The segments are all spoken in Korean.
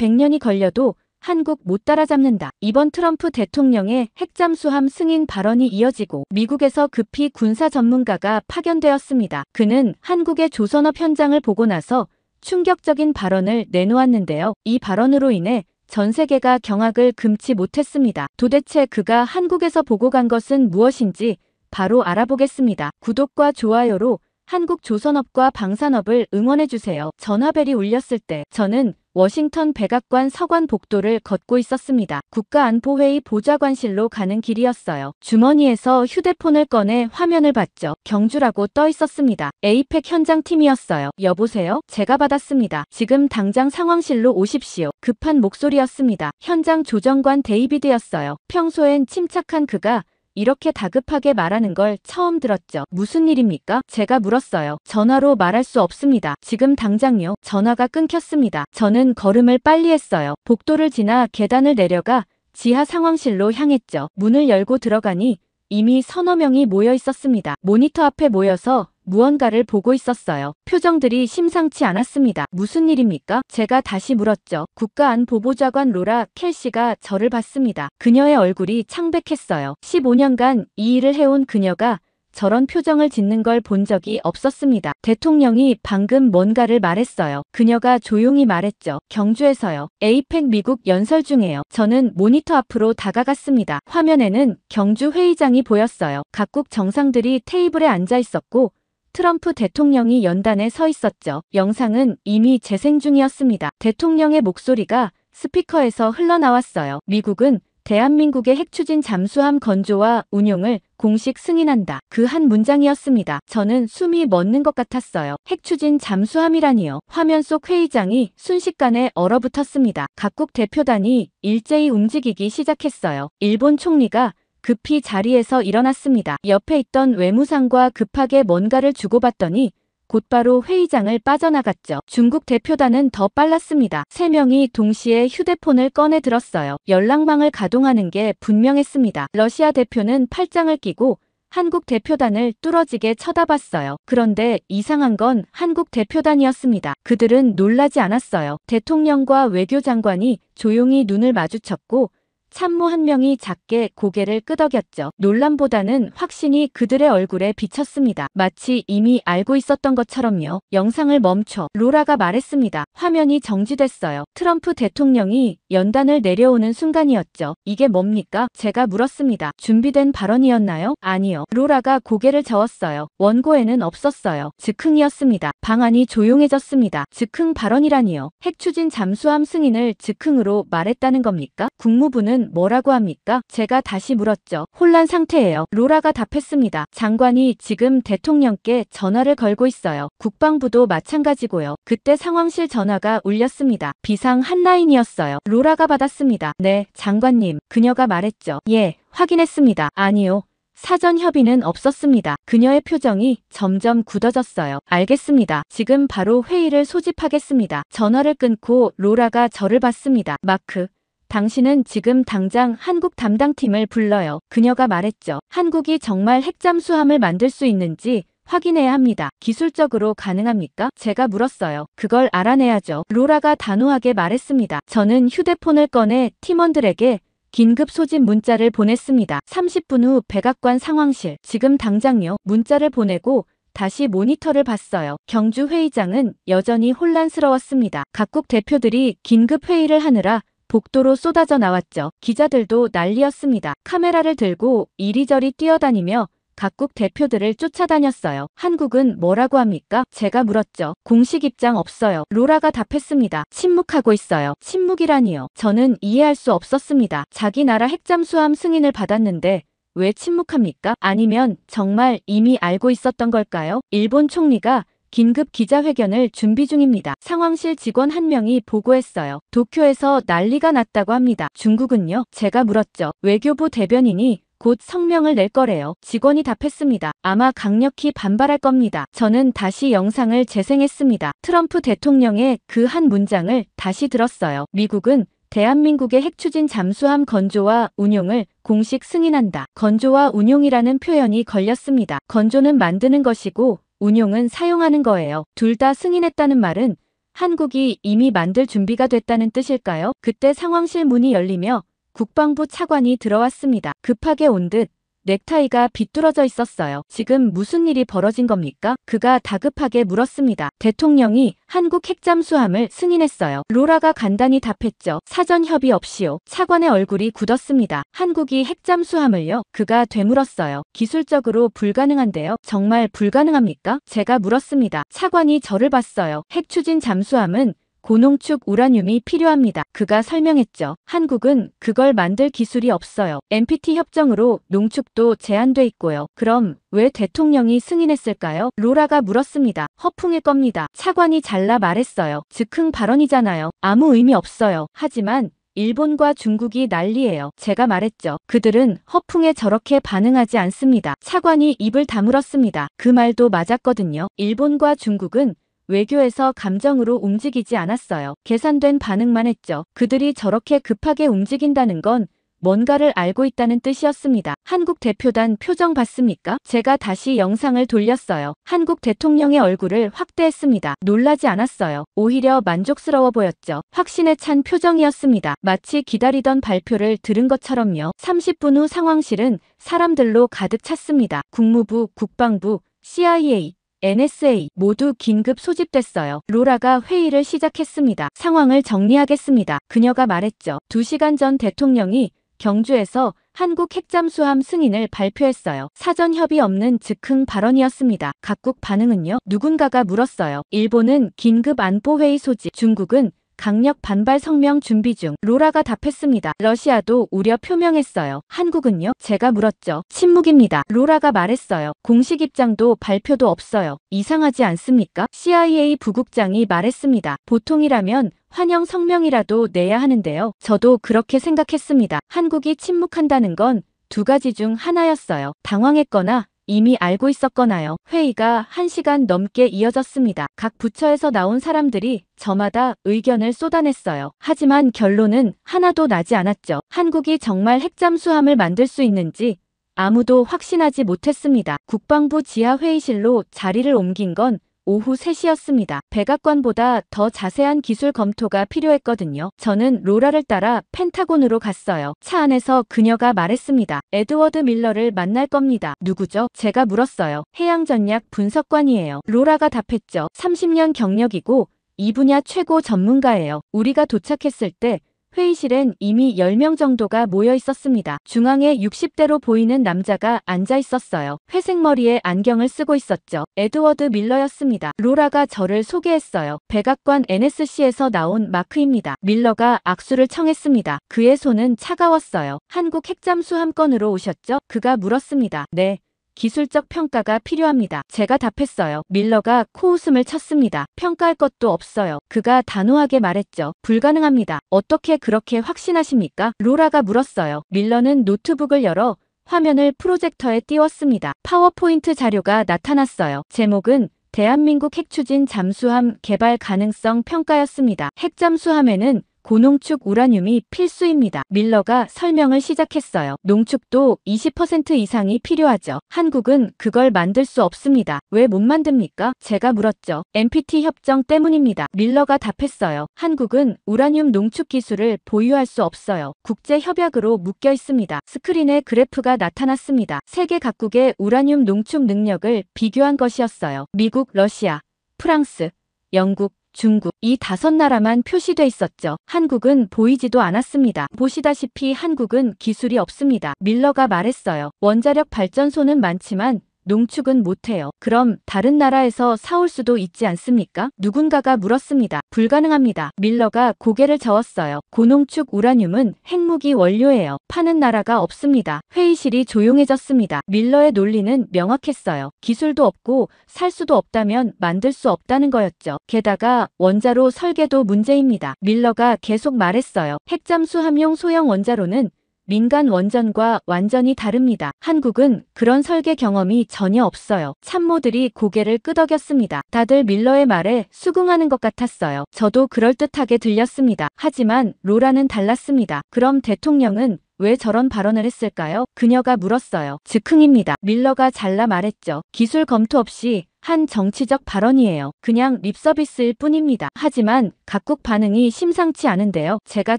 100년이 걸려도 한국 못 따라잡는다. 이번 트럼프 대통령의 핵잠수함 승인 발언이 이어지고 미국에서 급히 군사 전문가가 파견되었습니다. 그는 한국의 조선업 현장을 보고 나서 충격적인 발언을 내놓았는데요. 이 발언으로 인해 전 세계가 경악을 금치 못했습니다. 도대체 그가 한국에서 보고 간 것은 무엇인지 바로 알아보겠습니다. 구독과 좋아요로 한국 조선업과 방산업을 응원해주세요. 전화벨이 울렸을 때 저는 워싱턴 백악관 서관 복도를 걷고 있었습니다. 국가안보회의 보좌관실로 가는 길이었어요. 주머니에서 휴대폰을 꺼내 화면을 봤죠. 경주라고 떠 있었습니다. 에이펙 현장팀이었어요. 여보세요? 제가 받았습니다. 지금 당장 상황실로 오십시오. 급한 목소리였습니다. 현장 조정관 데이비드였어요. 평소엔 침착한 그가 이렇게 다급하게 말하는 걸 처음 들었죠. 무슨 일입니까? 제가 물었어요. 전화로 말할 수 없습니다. 지금 당장요. 전화가 끊겼습니다. 저는 걸음을 빨리 했어요. 복도를 지나 계단을 내려가 지하 상황실로 향했죠. 문을 열고 들어가니 이미 서너 명이 모여 있었습니다. 모니터 앞에 모여서 무언가를 보고 있었어요. 표정들이 심상치 않았습니다. 무슨 일입니까? 제가 다시 물었죠. 국가안보보좌관 로라 켈시가 저를 봤습니다. 그녀의 얼굴이 창백했어요. 15년간 이 일을 해온 그녀가 저런 표정을 짓는 걸 본 적이 없었습니다. 대통령이 방금 뭔가를 말했어요. 그녀가 조용히 말했죠. 경주에서요. 에이펙 미국 연설 중에요. 저는 모니터 앞으로 다가갔습니다. 화면에는 경주 회의장이 보였어요. 각국 정상들이 테이블에 앉아 있었고 트럼프 대통령이 연단에 서 있었죠. 영상은 이미 재생 중이었습니다. 대통령의 목소리가 스피커에서 흘러나왔어요. 미국은 대한민국의 핵추진 잠수함 건조와 운용을 공식 승인한다. 그 한 문장이었습니다. 저는 숨이 멎는 것 같았어요. 핵추진 잠수함이라니요. 화면 속 회의장이 순식간에 얼어붙었습니다. 각국 대표단이 일제히 움직이기 시작했어요. 일본 총리가 급히 자리에서 일어났습니다. 옆에 있던 외무상과 급하게 뭔가를 주고받더니 곧바로 회의장을 빠져나갔죠. 중국 대표단은 더 빨랐습니다. 3명이 동시에 휴대폰을 꺼내 들었어요. 연락망을 가동하는 게 분명했습니다. 러시아 대표는 팔짱을 끼고 한국 대표단을 뚫어지게 쳐다봤어요. 그런데 이상한 건 한국 대표단이었습니다. 그들은 놀라지 않았어요. 대통령과 외교장관이 조용히 눈을 마주쳤고 참모 한 명이 작게 고개를 끄덕였죠. 놀람보다는 확신이 그들의 얼굴에 비쳤습니다. 마치 이미 알고 있었던 것처럼요. 영상을 멈춰. 로라가 말했습니다. 화면이 정지됐어요. 트럼프 대통령이 연단을 내려오는 순간이었죠. 이게 뭡니까? 제가 물었습니다. 준비된 발언이었나요? 아니요. 로라가 고개를 저었어요. 원고에는 없었어요. 즉흥이었습니다. 방안이 조용해졌습니다. 즉흥 발언이라니요. 핵추진 잠수함 승인을 즉흥으로 말했다는 겁니까? 국무부는 뭐라고 합니까? 제가 다시 물었죠. 혼란 상태예요. 로라가 답했습니다. 장관이 지금 대통령께 전화를 걸고 있어요. 국방부도 마찬가지고요. 그때 상황실 전화가 울렸습니다. 비상 핫라인이었어요. 로라가 받았습니다. 네, 장관님. 그녀가 말했죠. 예, 확인했습니다. 아니요. 사전 협의는 없었습니다. 그녀의 표정이 점점 굳어졌어요. 알겠습니다. 지금 바로 회의를 소집하겠습니다. 전화를 끊고 로라가 저를 봤습니다. 마크. 당신은 지금 당장 한국 담당팀을 불러요. 그녀가 말했죠. 한국이 정말 핵잠수함을 만들 수 있는지 확인해야 합니다. 기술적으로 가능합니까? 제가 물었어요. 그걸 알아내야죠. 로라가 단호하게 말했습니다. 저는 휴대폰을 꺼내 팀원들에게 긴급 소집 문자를 보냈습니다. 30분 후 백악관 상황실. 지금 당장요. 문자를 보내고 다시 모니터를 봤어요. 경주 회의장은 여전히 혼란스러웠습니다. 각국 대표들이 긴급 회의를 하느라 복도로 쏟아져 나왔죠. 기자들도 난리였습니다. 카메라를 들고 이리저리 뛰어다니며 각국 대표들을 쫓아다녔어요. 한국은 뭐라고 합니까? 제가 물었죠. 공식 입장 없어요. 로라가 답했습니다. 침묵하고 있어요. 침묵이라니요. 저는 이해할 수 없었습니다. 자기 나라 핵잠수함 승인을 받았는데 왜 침묵합니까? 아니면 정말 이미 알고 있었던 걸까요? 일본 총리가 긴급 기자회견을 준비 중입니다. 상황실 직원 한 명이 보고했어요. 도쿄에서 난리가 났다고 합니다. 중국은요? 제가 물었죠. 외교부 대변인이 곧 성명을 낼 거래요. 직원이 답했습니다. 아마 강력히 반발할 겁니다. 저는 다시 영상을 재생했습니다. 트럼프 대통령의 그 한 문장을 다시 들었어요. 미국은 대한민국의 핵추진 잠수함 건조와 운용을 공식 승인한다. 건조와 운용이라는 표현이 걸렸습니다. 건조는 만드는 것이고 운용은 사용하는 거예요. 둘 다 승인했다는 말은 한국이 이미 만들 준비가 됐다는 뜻일까요? 그때 상황실 문이 열리며 국방부 차관이 들어왔습니다. 급하게 온 듯 넥타이가 비뚤어져 있었어요. 지금 무슨 일이 벌어진 겁니까? 그가 다급하게 물었습니다. 대통령이 한국 핵잠수함을 승인했어요. 로라가 간단히 답했죠. 사전 협의 없이요. 차관의 얼굴이 굳었습니다. 한국이 핵잠수함을요? 그가 되물었어요. 기술적으로 불가능한데요. 정말 불가능합니까? 제가 물었습니다. 차관이 저를 봤어요. 핵추진 잠수함은 고농축 우라늄이 필요합니다. 그가 설명했죠. 한국은 그걸 만들 기술이 없어요. NPT 협정으로 농축도 제한돼 있고요. 그럼 왜 대통령이 승인했을까요? 로라가 물었습니다. 허풍일 겁니다. 차관이 잘라 말했어요. 즉흥 발언이잖아요. 아무 의미 없어요. 하지만 일본과 중국이 난리예요. 제가 말했죠. 그들은 허풍에 저렇게 반응하지 않습니다. 차관이 입을 다물었습니다. 그 말도 맞았거든요. 일본과 중국은 외교에서 감정으로 움직이지 않았어요. 계산된 반응만 했죠. 그들이 저렇게 급하게 움직인다는 건 뭔가를 알고 있다는 뜻이었습니다. 한국 대표단 표정 봤습니까? 제가 다시 영상을 돌렸어요. 한국 대통령의 얼굴을 확대했습니다. 놀라지 않았어요. 오히려 만족스러워 보였죠. 확신에 찬 표정이었습니다. 마치 기다리던 발표를 들은 것처럼요. 30분 후 상황실은 사람들로 가득 찼습니다. 국무부, 국방부, CIA, NSA 모두 긴급 소집됐어요. 로라가 회의를 시작했습니다. 상황을 정리하겠습니다. 그녀가 말했죠. 2시간 전 대통령이 경주에서 한국 핵잠수함 승인을 발표했어요. 사전 협의 없는 즉흥 발언이었습니다. 각국 반응은요? 누군가가 물었어요. 일본은 긴급 안보회의 소집, 중국은 강력 반발 성명 준비 중. 로라가 답했습니다. 러시아도 우려 표명했어요. 한국은요? 제가 물었죠. 침묵입니다. 로라가 말했어요. 공식 입장도 발표도 없어요. 이상하지 않습니까? CIA 부국장이 말했습니다. 보통이라면 환영 성명이라도 내야 하는데요. 저도 그렇게 생각했습니다. 한국이 침묵한다는 건 2가지 중 하나였어요. 당황했거나 이미 알고 있었거나요. 회의가 1시간 넘게 이어졌습니다. 각 부처에서 나온 사람들이 저마다 의견을 쏟아냈어요. 하지만 결론은 하나도 나지 않았죠. 한국이 정말 핵잠수함을 만들 수 있는지 아무도 확신하지 못했습니다. 국방부 지하 회의실로 자리를 옮긴 건 오후 3시였습니다. 백악관보다 더 자세한 기술 검토가 필요했거든요. 저는 로라를 따라 펜타곤으로 갔어요. 차 안에서 그녀가 말했습니다. 에드워드 밀러를 만날 겁니다. 누구죠? 제가 물었어요. 해양전략 분석관이에요. 로라가 답했죠. 30년 경력이고 이 분야 최고 전문가예요. 우리가 도착했을 때 회의실엔 이미 10명 정도가 모여 있었습니다. 중앙에 60대로 보이는 남자가 앉아 있었어요. 회색 머리에 안경을 쓰고 있었죠. 에드워드 밀러였습니다. 로라가 저를 소개했어요. 백악관 NSC에서 나온 마크입니다. 밀러가 악수를 청했습니다. 그의 손은 차가웠어요. 한국 핵잠수함 건으로 오셨죠? 그가 물었습니다. 네. 기술적 평가가 필요합니다. 제가 답했어요. 밀러가 코웃음을 쳤습니다. 평가할 것도 없어요. 그가 단호하게 말했죠. 불가능합니다. 어떻게 그렇게 확신하십니까? 로라가 물었어요. 밀러는 노트북을 열어 화면을 프로젝터에 띄웠습니다. 파워포인트 자료가 나타났어요. 제목은 대한민국 핵추진 잠수함 개발 가능성 평가였습니다. 핵잠수함에는 고농축 우라늄이 필수입니다. 밀러가 설명을 시작했어요. 농축도 20% 이상이 필요하죠. 한국은 그걸 만들 수 없습니다. 왜 못 만듭니까? 제가 물었죠. NPT 협정 때문입니다. 밀러가 답했어요. 한국은 우라늄 농축 기술을 보유할 수 없어요. 국제 협약으로 묶여 있습니다. 스크린에 그래프가 나타났습니다. 세계 각국의 우라늄 농축 능력을 비교한 것이었어요. 미국, 러시아, 프랑스, 영국, 중국 이 5나라만 표시돼 있었죠. 한국은 보이지도 않았습니다. 보시다시피 한국은 기술이 없습니다. 밀러가 말했어요. 원자력 발전소는 많지만 농축은 못해요. 그럼 다른 나라에서 사올 수도 있지 않습니까? 누군가가 물었습니다. 불가능합니다. 밀러가 고개를 저었어요. 고농축 우라늄은 핵무기 원료예요. 파는 나라가 없습니다. 회의실이 조용해졌습니다. 밀러의 논리는 명확했어요. 기술도 없고 살 수도 없다면 만들 수 없다는 거였죠. 게다가 원자로 설계도 문제입니다. 밀러가 계속 말했어요. 핵잠수함용 소형 원자로는 민간 원전과 완전히 다릅니다. 한국은 그런 설계 경험이 전혀 없어요. 참모들이 고개를 끄덕였습니다. 다들 밀러의 말에 수긍하는 것 같았어요. 저도 그럴듯하게 들렸습니다. 하지만 로라는 달랐습니다. 그럼 대통령은 왜 저런 발언을 했을까요? 그녀가 물었어요. 즉흥입니다. 밀러가 잘라 말했죠. 기술 검토 없이 한 정치적 발언이에요. 그냥 립서비스일 뿐입니다. 하지만 각국 반응이 심상치 않은데요. 제가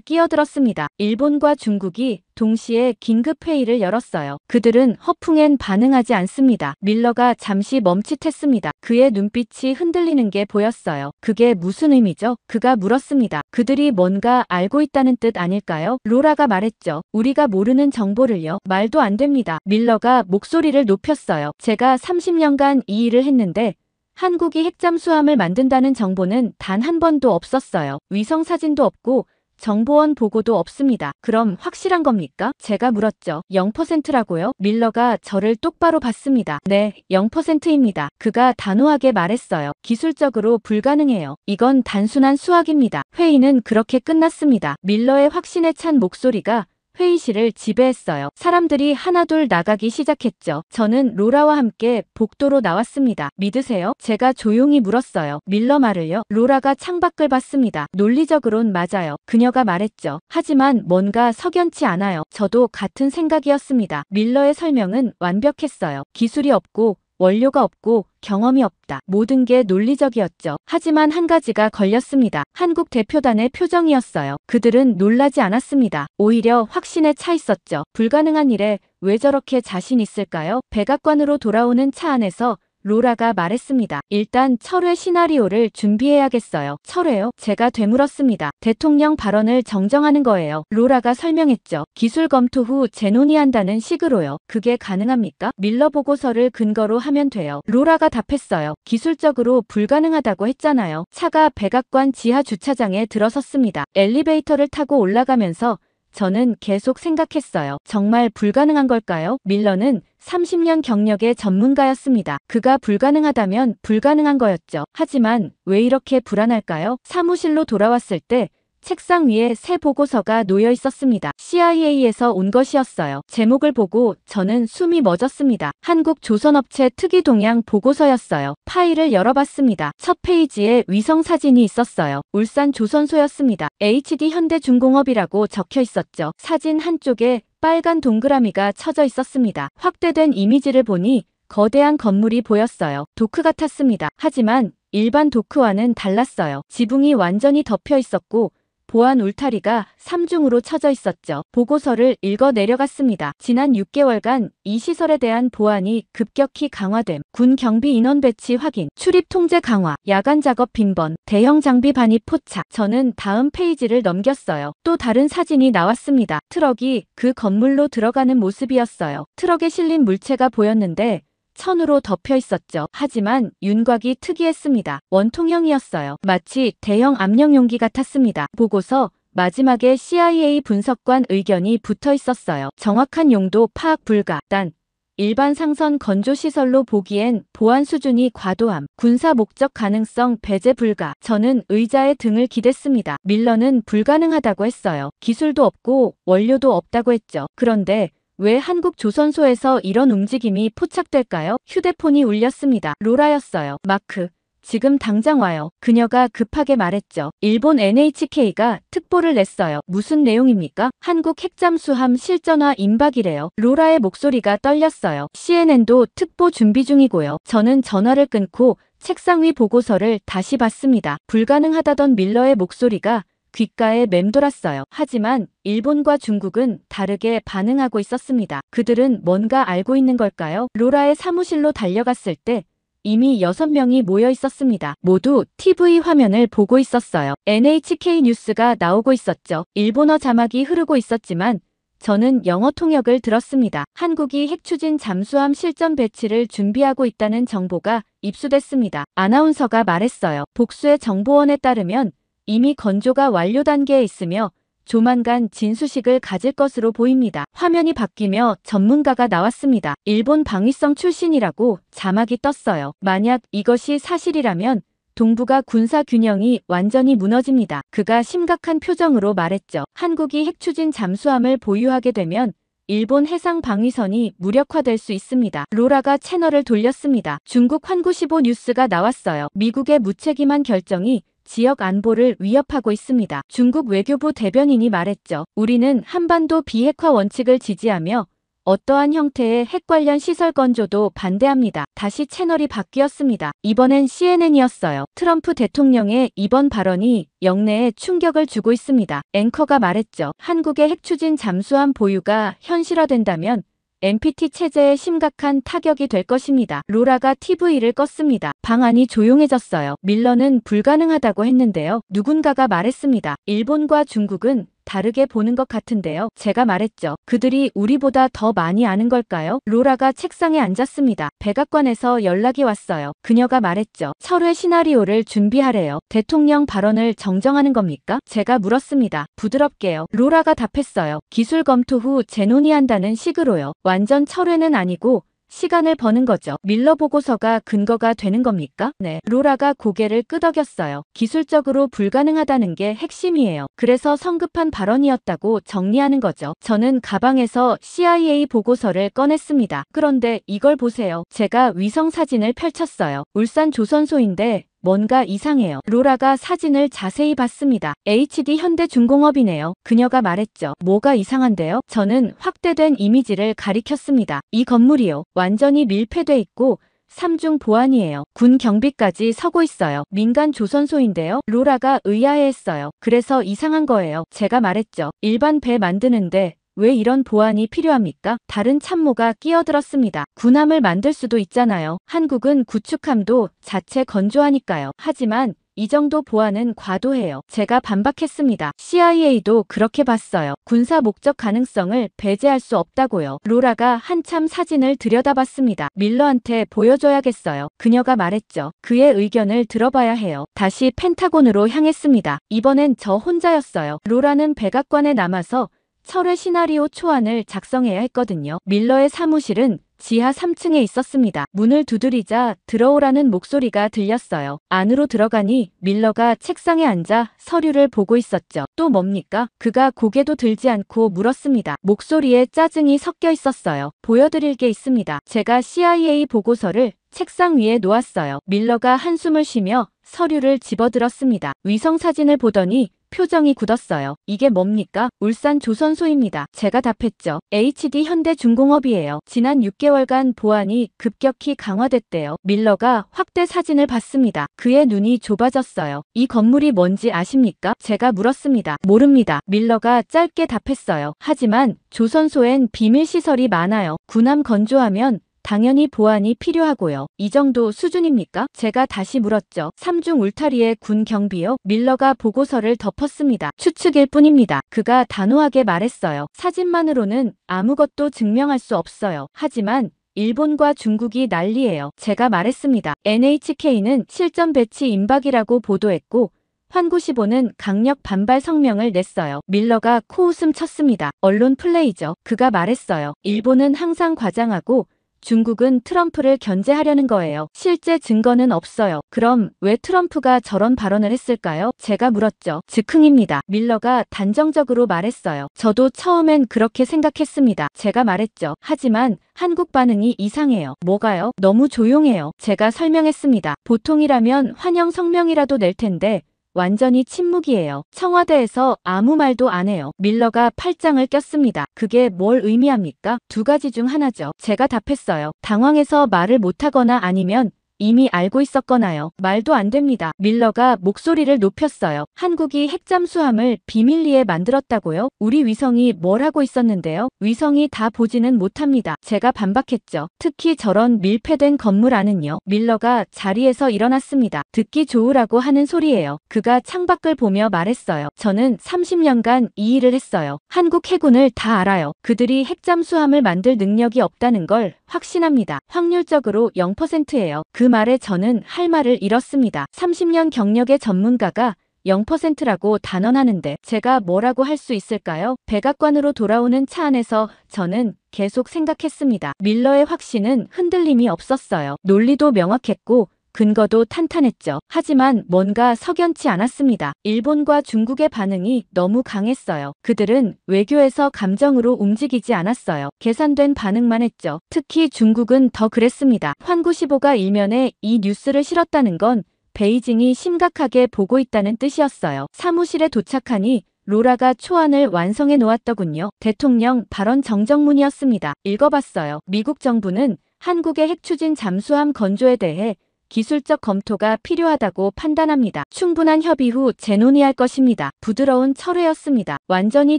끼어들었습니다. 일본과 중국이 동시에 긴급회의를 열었어요. 그들은 허풍엔 반응하지 않습니다. 밀러가 잠시 멈칫했습니다. 그의 눈빛이 흔들리는 게 보였어요. 그게 무슨 의미죠? 그가 물었습니다. 그들이 뭔가 알고 있다는 뜻 아닐까요? 로라가 말했죠. 우리가 모르는 정보를요. 말도 안 됩니다. 밀러가 목소리를 높였어요. 제가 30년간 이 일을 했는데 한국이 핵잠수함을 만든다는 정보는 단 한 번도 없었어요. 위성 사진도 없고 정보원 보고도 없습니다. 그럼 확실한 겁니까? 제가 물었죠. 0%라고요? 밀러가 저를 똑바로 봤습니다. 네, 0%입니다. 그가 단호하게 말했어요. 기술적으로 불가능해요. 이건 단순한 수학입니다. 회의는 그렇게 끝났습니다. 밀러의 확신에 찬 목소리가 회의실을 지배했어요. 사람들이 하나둘 나가기 시작했죠. 저는 로라와 함께 복도로 나왔습니다. 믿으세요? 제가 조용히 물었어요. 밀러 말을요? 로라가 창밖을 봤습니다. 논리적으론 맞아요. 그녀가 말했죠. 하지만 뭔가 석연치 않아요. 저도 같은 생각이었습니다. 밀러의 설명은 완벽했어요. 기술이 없고 원료가 없고 경험이 없다. 모든 게 논리적이었죠. 하지만 한 가지가 걸렸습니다. 한국 대표단의 표정이었어요. 그들은 놀라지 않았습니다. 오히려 확신에 차 있었죠. 불가능한 일에 왜 저렇게 자신 있을까요? 백악관으로 돌아오는 차 안에서 로라가 말했습니다. 일단 철회 시나리오를 준비해야겠어요. 철회요? 제가 되물었습니다. 대통령 발언을 정정하는 거예요. 로라가 설명했죠. 기술 검토 후 재논의한다는 식으로요. 그게 가능합니까? 밀러 보고서를 근거로 하면 돼요. 로라가 답했어요. 기술적으로 불가능하다고 했잖아요. 차가 백악관 지하 주차장에 들어섰습니다. 엘리베이터를 타고 올라가면서 저는 계속 생각했어요. 정말 불가능한 걸까요? 밀러는 30년 경력의 전문가였습니다. 그가 불가능하다면 불가능한 거였죠. 하지만 왜 이렇게 불안할까요? 사무실로 돌아왔을 때 책상 위에 새 보고서가 놓여 있었습니다. CIA에서 온 것이었어요. 제목을 보고 저는 숨이 멎었습니다. 한국 조선업체 특이 동향 보고서였어요. 파일을 열어봤습니다. 첫 페이지에 위성 사진이 있었어요. 울산 조선소였습니다. HD 현대중공업이라고 적혀 있었죠. 사진 한쪽에 빨간 동그라미가 쳐져 있었습니다. 확대된 이미지를 보니 거대한 건물이 보였어요. 도크 같았습니다. 하지만 일반 도크와는 달랐어요. 지붕이 완전히 덮여 있었고 보안 울타리가 3중으로 쳐져 있었죠. 보고서를 읽어 내려갔습니다. 지난 6개월간 이 시설에 대한 보안이 급격히 강화됨, 군 경비 인원 배치 확인, 출입 통제 강화, 야간 작업 빈번, 대형 장비 반입 포착. 저는 다음 페이지를 넘겼어요. 또 다른 사진이 나왔습니다. 트럭이 그 건물로 들어가는 모습이었어요. 트럭에 실린 물체가 보였는데 천으로 덮여 있었죠. 하지만 윤곽이 특이했습니다. 원통형이었어요. 마치 대형 압력 용기 같았습니다. 보고서 마지막에 CIA 분석관 의견이 붙어 있었어요. 정확한 용도 파악 불가. 단 일반 상선 건조 시설로 보기엔 보안 수준이 과도함, 군사 목적 가능성 배제 불가. 저는 의자에 등을 기댔습니다. 밀러는 불가능하다고 했어요. 기술도 없고 원료도 없다고 했죠. 그런데 왜 한국 조선소에서 이런 움직임이 포착될까요? 휴대폰이 울렸습니다. 로라였어요. 마크, 지금 당장 와요. 그녀가 급하게 말했죠. 일본 NHK가 특보를 냈어요. 무슨 내용입니까? 한국 핵잠수함 실전화 임박이래요. 로라의 목소리가 떨렸어요. CNN도 특보 준비 중이고요. 저는 전화를 끊고 책상 위 보고서를 다시 봤습니다. 불가능하다던 밀러의 목소리가 귓가에 맴돌았어요. 하지만 일본과 중국은 다르게 반응하고 있었습니다. 그들은 뭔가 알고 있는 걸까요? 로라의 사무실로 달려갔을 때 이미 6명이 모여 있었습니다. 모두 TV 화면을 보고 있었어요. NHK 뉴스가 나오고 있었죠. 일본어 자막이 흐르고 있었지만 저는 영어 통역을 들었습니다. 한국이 핵추진 잠수함 실전 배치를 준비하고 있다는 정보가 입수됐습니다. 아나운서가 말했어요. 복수의 정보원에 따르면 이미 건조가 완료 단계에 있으며 조만간 진수식을 가질 것으로 보입니다. 화면이 바뀌며 전문가가 나왔습니다. 일본 방위성 출신이라고 자막이 떴어요. 만약 이것이 사실이라면 동북아 군사 균형이 완전히 무너집니다. 그가 심각한 표정으로 말했죠. 한국이 핵추진 잠수함을 보유하게 되면 일본 해상 방위선이 무력화될 수 있습니다. 로라가 채널을 돌렸습니다. 중국 환구15 뉴스가 나왔어요. 미국의 무책임한 결정이 지역 안보를 위협하고 있습니다. 중국 외교부 대변인이 말했죠. 우리는 한반도 비핵화 원칙을 지지하며 어떠한 형태의 핵 관련 시설 건조도 반대합니다. 다시 채널이 바뀌었습니다. 이번엔 CNN이었어요. 트럼프 대통령의 이번 발언이 영내에 충격을 주고 있습니다. 앵커가 말했죠. 한국의 핵 추진 잠수함 보유가 현실화된다면 NPT 체제에 심각한 타격이 될 것입니다. 로라가 TV를 껐습니다. 방 안이 조용해졌어요. 밀러는 불가능하다고 했는데요. 누군가가 말했습니다. 일본과 중국은 다르게 보는 것 같은데요. 제가 말했죠. 그들이 우리보다 더 많이 아는 걸까요? 로라가 책상에 앉았습니다. 백악관에서 연락이 왔어요. 그녀가 말했죠. 철회 시나리오를 준비하래요. 대통령 발언을 정정하는 겁니까? 제가 물었습니다. 부드럽게요. 로라가 답했어요. 기술 검토 후 재논의한다는 식으로요. 완전 철회는 아니고 시간을 버는 거죠. 밀러 보고서가 근거가 되는 겁니까? 네. 로라가 고개를 끄덕였어요. 기술적으로 불가능하다는 게 핵심이에요. 그래서 성급한 발언이었다고 정리하는 거죠. 저는 가방에서 CIA 보고서를 꺼냈습니다. 그런데 이걸 보세요. 제가 위성 사진을 펼쳤어요. 울산 조선소인데 뭔가 이상해요. 로라가 사진을 자세히 봤습니다. HD 현대중공업이네요. 그녀가 말했죠. 뭐가 이상한데요? 저는 확대된 이미지를 가리켰습니다. 이 건물이요. 완전히 밀폐돼 있고 삼중 보안이에요. 군 경비까지 서고 있어요. 민간 조선소인데요. 로라가 의아해했어요. 그래서 이상한 거예요. 제가 말했죠. 일반 배 만드는데 왜 이런 보안이 필요합니까? 다른 참모가 끼어들었습니다. 군함을 만들 수도 있잖아요. 한국은 구축함도 자체 건조하니까요. 하지만 이 정도 보안은 과도해요. 제가 반박했습니다. CIA도 그렇게 봤어요. 군사 목적 가능성을 배제할 수 없다고요. 로라가 한참 사진을 들여다봤습니다. 밀러한테 보여줘야겠어요. 그녀가 말했죠. 그의 의견을 들어봐야 해요. 다시 펜타곤으로 향했습니다. 이번엔 저 혼자였어요. 로라는 백악관에 남아서 철회 시나리오 초안을 작성해야 했거든요. 밀러의 사무실은 지하 3층에 있었습니다. 문을 두드리자 들어오라는 목소리가 들렸어요. 안으로 들어가니 밀러가 책상에 앉아 서류를 보고 있었죠. 또 뭡니까? 그가 고개도 들지 않고 물었습니다. 목소리에 짜증이 섞여 있었어요. 보여드릴 게 있습니다. 제가 CIA 보고서를 책상 위에 놓았어요. 밀러가 한숨을 쉬며 서류를 집어들었습니다. 위성 사진을 보더니 표정이 굳었어요. 이게 뭡니까? 울산 조선소입니다. 제가 답했죠. HD 현대중공업이에요. 지난 6개월간 보안이 급격히 강화됐대요. 밀러가 확대 사진을 봤습니다. 그의 눈이 좁아졌어요. 이 건물이 뭔지 아십니까? 제가 물었습니다. 모릅니다. 밀러가 짧게 답했어요. 하지만 조선소엔 비밀시설이 많아요. 군함 건조하면 당연히 보안이 필요하고요. 이 정도 수준입니까? 제가 다시 물었죠. 삼중 울타리의 군 경비요? 밀러가 보고서를 덮었습니다. 추측일 뿐입니다. 그가 단호하게 말했어요. 사진만으로는 아무것도 증명할 수 없어요. 하지만 일본과 중국이 난리예요. 제가 말했습니다. NHK는 실전 배치 임박이라고 보도했고 환구시보는 강력 반발 성명을 냈어요. 밀러가 코웃음 쳤습니다. 언론 플레이죠. 그가 말했어요. 일본은 항상 과장하고 중국은 트럼프를 견제하려는 거예요. 실제 증거는 없어요. 그럼 왜 트럼프가 저런 발언을 했을까요? 제가 물었죠. 즉흥입니다. 밀러가 단정적으로 말했어요. 저도 처음엔 그렇게 생각했습니다. 제가 말했죠. 하지만 한국 반응이 이상해요. 뭐가요? 너무 조용해요. 제가 설명했습니다. 보통이라면 환영 성명이라도 낼 텐데 완전히 침묵이에요. 청와대에서 아무 말도 안 해요. 밀러가 팔짱을 꼈습니다. 그게 뭘 의미합니까? 두 가지 중 하나죠. 제가 답했어요. 당황해서 말을 못하거나 아니면 이미 알고 있었거나요. 말도 안 됩니다. 밀러가 목소리를 높였어요. 한국이 핵잠수함을 비밀리에 만들었다고요? 우리 위성이 뭘 하고 있었는데요? 위성이 다 보지는 못합니다. 제가 반박했죠. 특히 저런 밀폐된 건물 안은요. 밀러가 자리에서 일어났습니다. 듣기 좋으라고 하는 소리예요. 그가 창밖을 보며 말했어요. 저는 30년간 이 일을 했어요. 한국 해군을 다 알아요. 그들이 핵잠수함을 만들 능력이 없다는 걸 확신합니다. 확률적으로 0%예요. 그 말에 저는 할 말을 잃었습니다. 30년 경력의 전문가가 0%라고 단언하는데 제가 뭐라고 할 수 있을까요? 백악관으로 돌아오는 차 안에서 저는 계속 생각했습니다. 밀러의 확신은 흔들림이 없었어요. 논리도 명확했고 근거도 탄탄했죠. 하지만 뭔가 석연치 않았습니다. 일본과 중국의 반응이 너무 강했어요. 그들은 외교에서 감정으로 움직이지 않았어요. 계산된 반응만 했죠. 특히 중국은 더 그랬습니다. 환구시보가 일면에 이 뉴스를 실었다는 건 베이징이 심각하게 보고 있다는 뜻이었어요. 사무실에 도착하니 로라가 초안을 완성해 놓았더군요. 대통령 발언 정정문이었습니다. 읽어봤어요. 미국 정부는 한국의 핵추진 잠수함 건조에 대해 기술적 검토가 필요하다고 판단합니다. 충분한 협의 후 재논의할 것입니다. 부드러운 철회였습니다. 완전히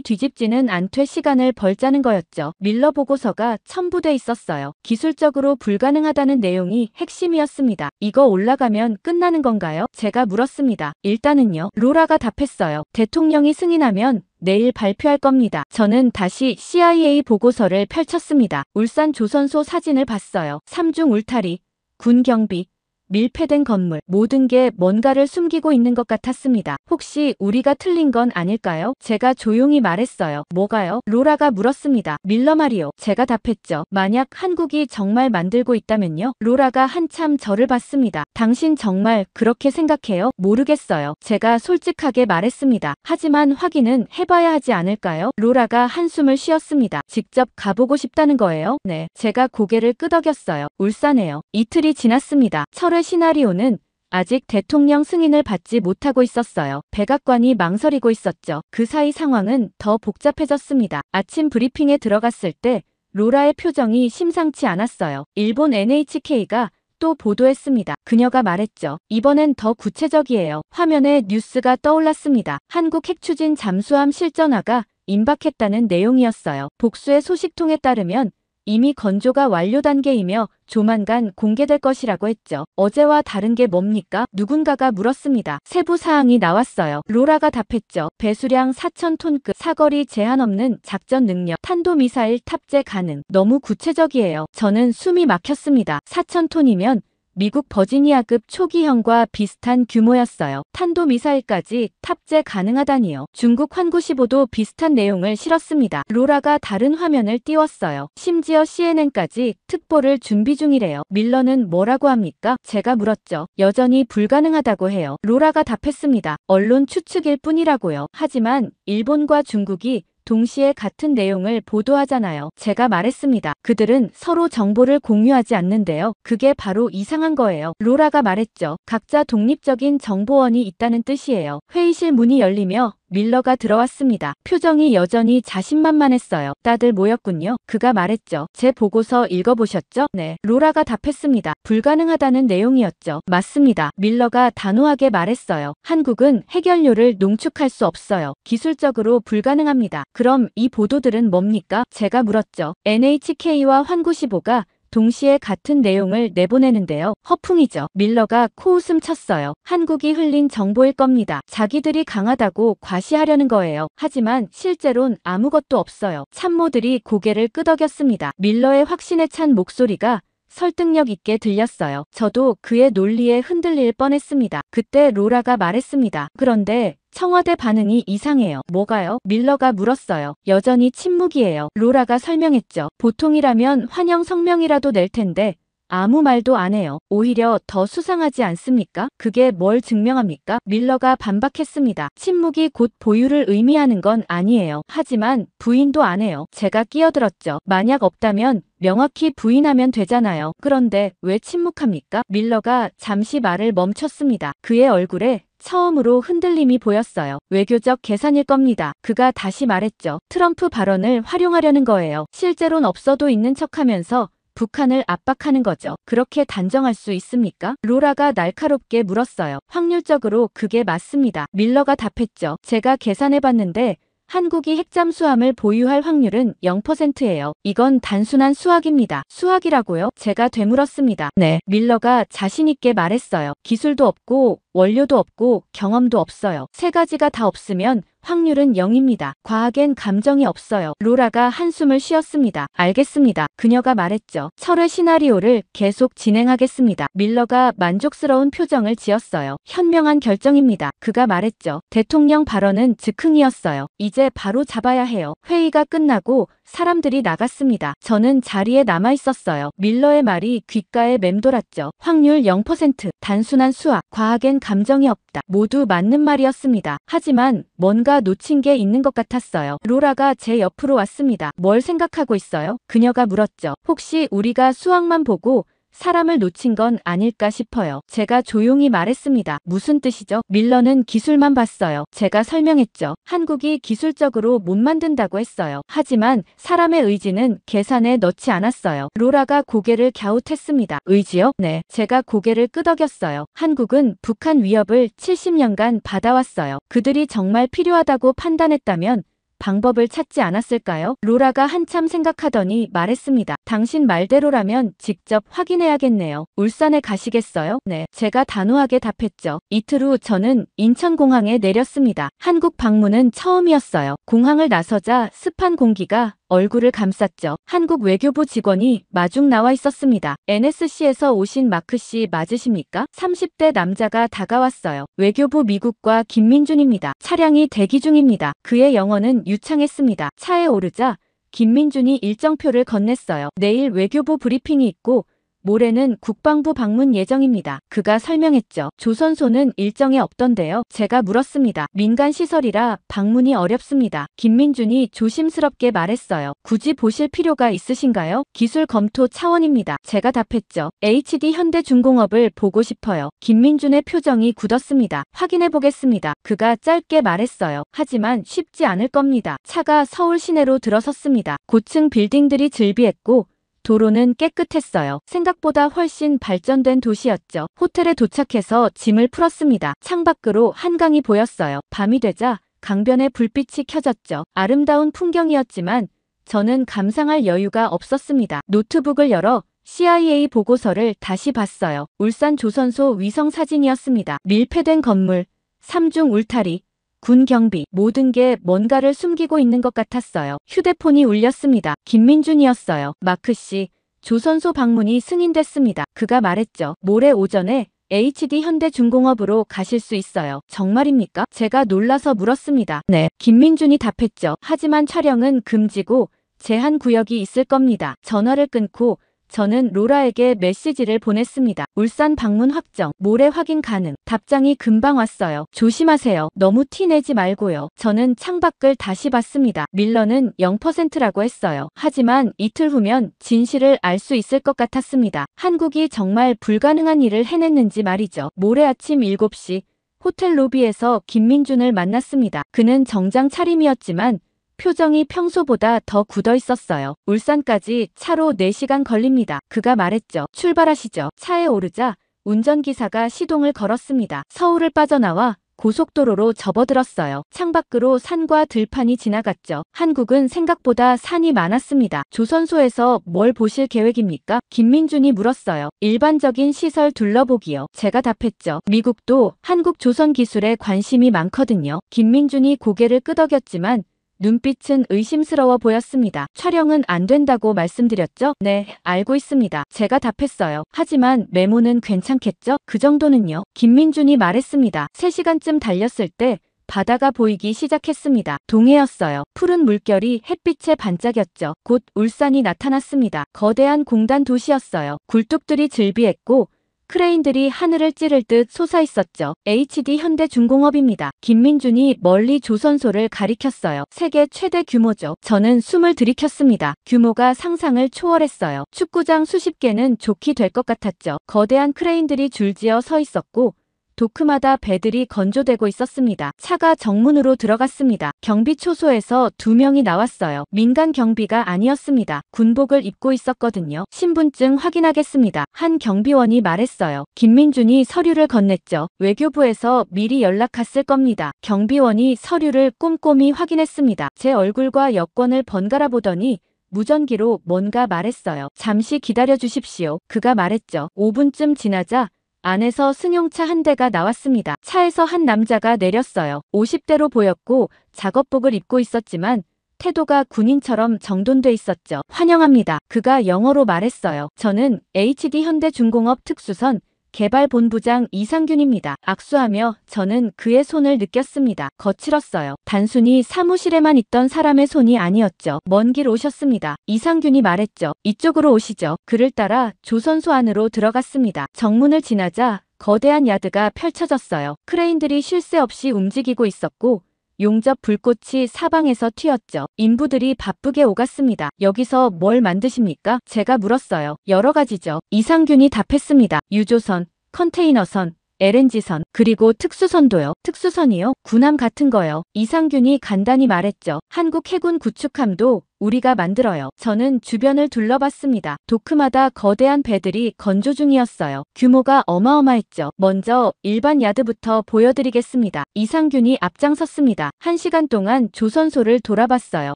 뒤집지는 않되 시간을 벌자는 거였죠. 밀러 보고서가 첨부돼 있었어요. 기술적으로 불가능하다는 내용이 핵심이었습니다. 이거 올라가면 끝나는 건가요? 제가 물었습니다. 일단은요. 로라가 답했어요. 대통령이 승인하면 내일 발표할 겁니다. 저는 다시 CIA 보고서를 펼쳤습니다. 울산 조선소 사진을 봤어요. 삼중 울타리, 군 경비, 밀폐된 건물, 모든 게 뭔가를 숨기고 있는 것 같았습니다. 혹시 우리가 틀린 건 아닐까요? 제가 조용히 말했어요. 뭐가요? 로라가 물었습니다. 밀러 말이요. 제가 답했죠. 만약 한국이 정말 만들고 있다면요? 로라가 한참 저를 봤습니다. 당신 정말 그렇게 생각해요? 모르겠어요. 제가 솔직하게 말했습니다. 하지만 확인은 해봐야 하지 않을까요? 로라가 한숨을 쉬었습니다. 직접 가보고 싶다는 거예요? 네. 제가 고개를 끄덕였어요. 울산에요. 이틀이 지났습니다. 철회 시나리오는 아직 대통령 승인을 받지 못하고 있었어요. 백악관이 망설이고 있었죠. 그 사이 상황은 더 복잡해졌습니다. 아침 브리핑에 들어갔을 때 로라의 표정이 심상치 않았어요. 일본 NHK가 또 보도했습니다. 그녀가 말했죠. 이번엔 더 구체적이에요. 화면에 뉴스가 떠올랐습니다. 한국 핵추진 잠수함 실전화가 임박했다는 내용이었어요. 복수의 소식통에 따르면 이미 건조가 완료 단계이며 조만간 공개될 것이라고 했죠. 어제와 다른 게 뭡니까? 누군가가 물었습니다. 세부 사항이 나왔어요. 로라가 답했죠. 배수량 4,000톤급, 사거리 제한 없는 작전 능력, 탄도미사일 탑재 가능. 너무 구체적이에요. 저는 숨이 막혔습니다. 4,000톤이면 미국 버지니아급 초기형과 비슷한 규모였어요. 탄도미사일까지 탑재 가능하다니요. 중국 환구15도 비슷한 내용을 실었습니다. 로라가 다른 화면을 띄웠어요. 심지어 CNN까지 특보를 준비 중이래요. 밀러는 뭐라고 합니까? 제가 물었죠. 여전히 불가능하다고 해요. 로라가 답했습니다. 언론 추측일 뿐이라고요. 하지만 일본과 중국이 동시에 같은 내용을 보도하잖아요. 제가 말했습니다. 그들은 서로 정보를 공유하지 않는데요. 그게 바로 이상한 거예요. 로라가 말했죠. 각자 독립적인 정보원이 있다는 뜻이에요. 회의실 문이 열리며 밀러가 들어왔습니다. 표정이 여전히 자신만만했어요. 다들 모였군요. 그가 말했죠. 제 보고서 읽어보셨죠? 네. 로라가 답했습니다. 불가능하다는 내용이었죠. 맞습니다. 밀러가 단호하게 말했어요. 한국은 핵연료를 농축할 수 없어요. 기술적으로 불가능합니다. 그럼 이 보도들은 뭡니까? 제가 물었죠. NHK와 환구15가 동시에 같은 내용을 내보내는데요. 허풍이죠. 밀러가 코웃음 쳤어요. 한국이 흘린 정보일 겁니다. 자기들이 강하다고 과시하려는 거예요. 하지만 실제론 아무것도 없어요. 참모들이 고개를 끄덕였습니다. 밀러의 확신에 찬 목소리가 설득력 있게 들렸어요. 저도 그의 논리에 흔들릴 뻔했습니다. 그때 로라가 말했습니다. 그런데 청와대 반응이 이상해요. 뭐가요? 밀러가 물었어요. 여전히 침묵이에요. 로라가 설명했죠. 보통이라면 환영 성명이라도 낼 텐데 아무 말도 안 해요. 오히려 더 수상하지 않습니까? 그게 뭘 증명합니까? 밀러가 반박했습니다. 침묵이 곧 보유를 의미하는 건 아니에요. 하지만 부인도 안 해요. 제가 끼어들었죠. 만약 없다면 명확히 부인하면 되잖아요. 그런데 왜 침묵합니까? 밀러가 잠시 말을 멈췄습니다. 그의 얼굴에 처음으로 흔들림이 보였어요. 외교적 계산일 겁니다. 그가 다시 말했죠. 트럼프 발언을 활용하려는 거예요. 실제론 없어도 있는 척하면서 북한을 압박하는 거죠. 그렇게 단정할 수 있습니까? 로라가 날카롭게 물었어요. 확률적으로 그게 맞습니다. 밀러가 답했죠. 제가 계산해봤는데 한국이 핵잠수함을 보유할 확률은 0%예요. 이건 단순한 수학입니다. 수학이라고요? 제가 되물었습니다. 네. 밀러가 자신있게 말했어요. 기술도 없고 원료도 없고 경험도 없어요. 세 가지가 다 없으면 확률은 0입니다. 과학엔 감정이 없어요. 로라가 한숨을 쉬었습니다. 알겠습니다. 그녀가 말했죠. 철회 시나리오를 계속 진행하겠습니다. 밀러가 만족스러운 표정을 지었어요. 현명한 결정입니다. 그가 말했죠. 대통령 발언은 즉흥이었어요. 이제 바로 잡아야 해요. 회의가 끝나고 사람들이 나갔습니다. 저는 자리에 남아 있었어요. 밀러의 말이 귓가에 맴돌았죠. 확률 0%, 단순한 수학, 과학엔 감정이 없다. 모두 맞는 말이었습니다. 하지만 뭔가 놓친 게 있는 것 같았어요. 로라가 제 옆으로 왔습니다. 뭘 생각하고 있어요? 그녀가 물었죠. 혹시 우리가 수학만 보고 사람을 놓친 건 아닐까 싶어요. 제가 조용히 말했습니다. 무슨 뜻이죠? 밀러는 기술만 봤어요. 제가 설명했죠. 한국이 기술적으로 못 만든다고 했어요. 하지만 사람의 의지는 계산에 넣지 않았어요. 로라가 고개를 갸웃했습니다. 의지요? 네. 제가 고개를 끄덕였어요. 한국은 북한 위협을 70년간 받아왔어요. 그들이 정말 필요하다고 판단했다면 방법을 찾지 않았을까요? 로라가 한참 생각하더니 말했습니다. 당신 말대로라면 직접 확인해야겠네요. 울산에 가시겠어요? 네. 제가 단호하게 답했죠. 이틀 후 저는 인천공항에 내렸습니다. 한국 방문은 처음이었어요. 공항을 나서자 습한 공기가 얼굴을 감쌌죠. 한국 외교부 직원이 마중 나와 있었습니다. NSC에서 오신 마크 씨 맞으십니까? 30대 남자가 다가왔어요. 외교부 미국과 김민준입니다. 차량이 대기 중입니다. 그의 영어는 유창했습니다. 차에 오르자 김민준이 일정표를 건넸어요. 내일 외교부 브리핑이 있고 모레는 국방부 방문 예정입니다. 그가 설명했죠. 조선소는 일정에 없던데요. 제가 물었습니다. 민간 시설이라 방문이 어렵습니다. 김민준이 조심스럽게 말했어요. 굳이 보실 필요가 있으신가요? 기술 검토 차원입니다. 제가 답했죠. HD 현대중공업을 보고 싶어요. 김민준의 표정이 굳었습니다. 확인해 보겠습니다. 그가 짧게 말했어요. 하지만 쉽지 않을 겁니다. 차가 서울 시내로 들어섰습니다. 고층 빌딩들이 즐비했고 도로는 깨끗했어요. 생각보다 훨씬 발전된 도시였죠. 호텔에 도착해서 짐을 풀었습니다. 창밖으로 한강이 보였어요. 밤이 되자 강변에 불빛이 켜졌죠. 아름다운 풍경이었지만 저는 감상할 여유가 없었습니다. 노트북을 열어 CIA 보고서를 다시 봤어요. 울산 조선소 위성 사진이었습니다. 밀폐된 건물, 삼중 울타리, 군 경비, 모든 게 뭔가를 숨기고 있는 것 같았어요. 휴대폰이 울렸습니다. 김민준이었어요. 마크 씨, 조선소 방문이 승인됐습니다. 그가 말했죠. 모레 오전에 HD 현대중공업으로 가실 수 있어요. 정말입니까? 제가 놀라서 물었습니다. 네. 김민준이 답했죠. 하지만 촬영은 금지고 제한 구역이 있을 겁니다. 전화를 끊고 저는 로라에게 메시지를 보냈습니다. 울산 방문 확정, 모레 확인 가능. 답장이 금방 왔어요. 조심하세요. 너무 티 내지 말고요. 저는 창밖을 다시 봤습니다. 밀러는 0%라고 했어요. 하지만 이틀 후면 진실을 알 수 있을 것 같았습니다. 한국이 정말 불가능한 일을 해냈는지 말이죠. 모레 아침 7시 호텔 로비에서 김민준을 만났습니다. 그는 정장 차림이었지만 표정이 평소보다 더 굳어 있었어요. 울산까지 차로 4시간 걸립니다. 그가 말했죠. 출발하시죠. 차에 오르자 운전기사가 시동을 걸었습니다. 서울을 빠져나와 고속도로로 접어들었어요. 창밖으로 산과 들판이 지나갔죠. 한국은 생각보다 산이 많았습니다. 조선소에서 뭘 보실 계획입니까? 김민준이 물었어요. 일반적인 시설 둘러보기요. 제가 답했죠. 미국도 한국 조선 기술에 관심이 많거든요. 김민준이 고개를 끄덕였지만 눈빛은 의심스러워 보였습니다. 촬영은 안 된다고 말씀드렸죠? 네, 알고 있습니다. 제가 답했어요. 하지만 메모는 괜찮겠죠? 그 정도는요? 김민준이 말했습니다. 3시간쯤 달렸을 때 바다가 보이기 시작했습니다. 동해였어요. 푸른 물결이 햇빛에 반짝였죠. 곧 울산이 나타났습니다. 거대한 공단 도시였어요. 굴뚝들이 즐비했고 크레인들이 하늘을 찌를 듯 솟아있었죠. HD 현대중공업입니다. 김민준이 멀리 조선소를 가리켰어요. 세계 최대 규모죠. 저는 숨을 들이켰습니다. 규모가 상상을 초월했어요. 축구장 수십 개는 좋게 될 것 같았죠. 거대한 크레인들이 줄지어 서 있었고 도크마다 배들이 건조되고 있었습니다. 차가 정문으로 들어갔습니다. 경비 초소에서 2명이 나왔어요. 민간 경비가 아니었습니다. 군복을 입고 있었거든요. 신분증 확인하겠습니다. 한 경비원이 말했어요. 김민준이 서류를 건넸죠. 외교부에서 미리 연락 갔을 겁니다. 경비원이 서류를 꼼꼼히 확인했습니다. 제 얼굴과 여권을 번갈아 보더니 무전기로 뭔가 말했어요. 잠시 기다려 주십시오. 그가 말했죠. 5분쯤 지나자 안에서 승용차 한 대가 나왔습니다. 차에서 한 남자가 내렸어요. 50대로 보였고 작업복을 입고 있었지만 태도가 군인처럼 정돈돼 있었죠. 환영합니다. 그가 영어로 말했어요. 저는 HD 현대중공업 특수선 개발본부장 이상균입니다. 악수하며 저는 그의 손을 느꼈습니다. 거칠었어요. 단순히 사무실에만 있던 사람의 손이 아니었죠. 먼 길 오셨습니다. 이상균이 말했죠. 이쪽으로 오시죠. 그를 따라 조선소 안으로 들어갔습니다. 정문을 지나자 거대한 야드가 펼쳐졌어요. 크레인들이 쉴 새 없이 움직이고 있었고 용접 불꽃이 사방에서 튀었죠. 인부들이 바쁘게 오갔습니다. 여기서 뭘 만드십니까? 제가 물었어요. 여러 가지죠. 이상균이 답했습니다. 유조선, 컨테이너선, LNG선, 그리고 특수선도요. 특수선이요? 군함 같은 거요. 이상균이 간단히 말했죠. 한국 해군 구축함도 우리가 만들어요. 저는 주변을 둘러봤습니다. 도크마다 거대한 배들이 건조 중이었어요. 규모가 어마어마했죠. 먼저 일반 야드부터 보여드리겠습니다. 이상균이 앞장섰습니다. 1시간 동안 조선소를 돌아봤어요.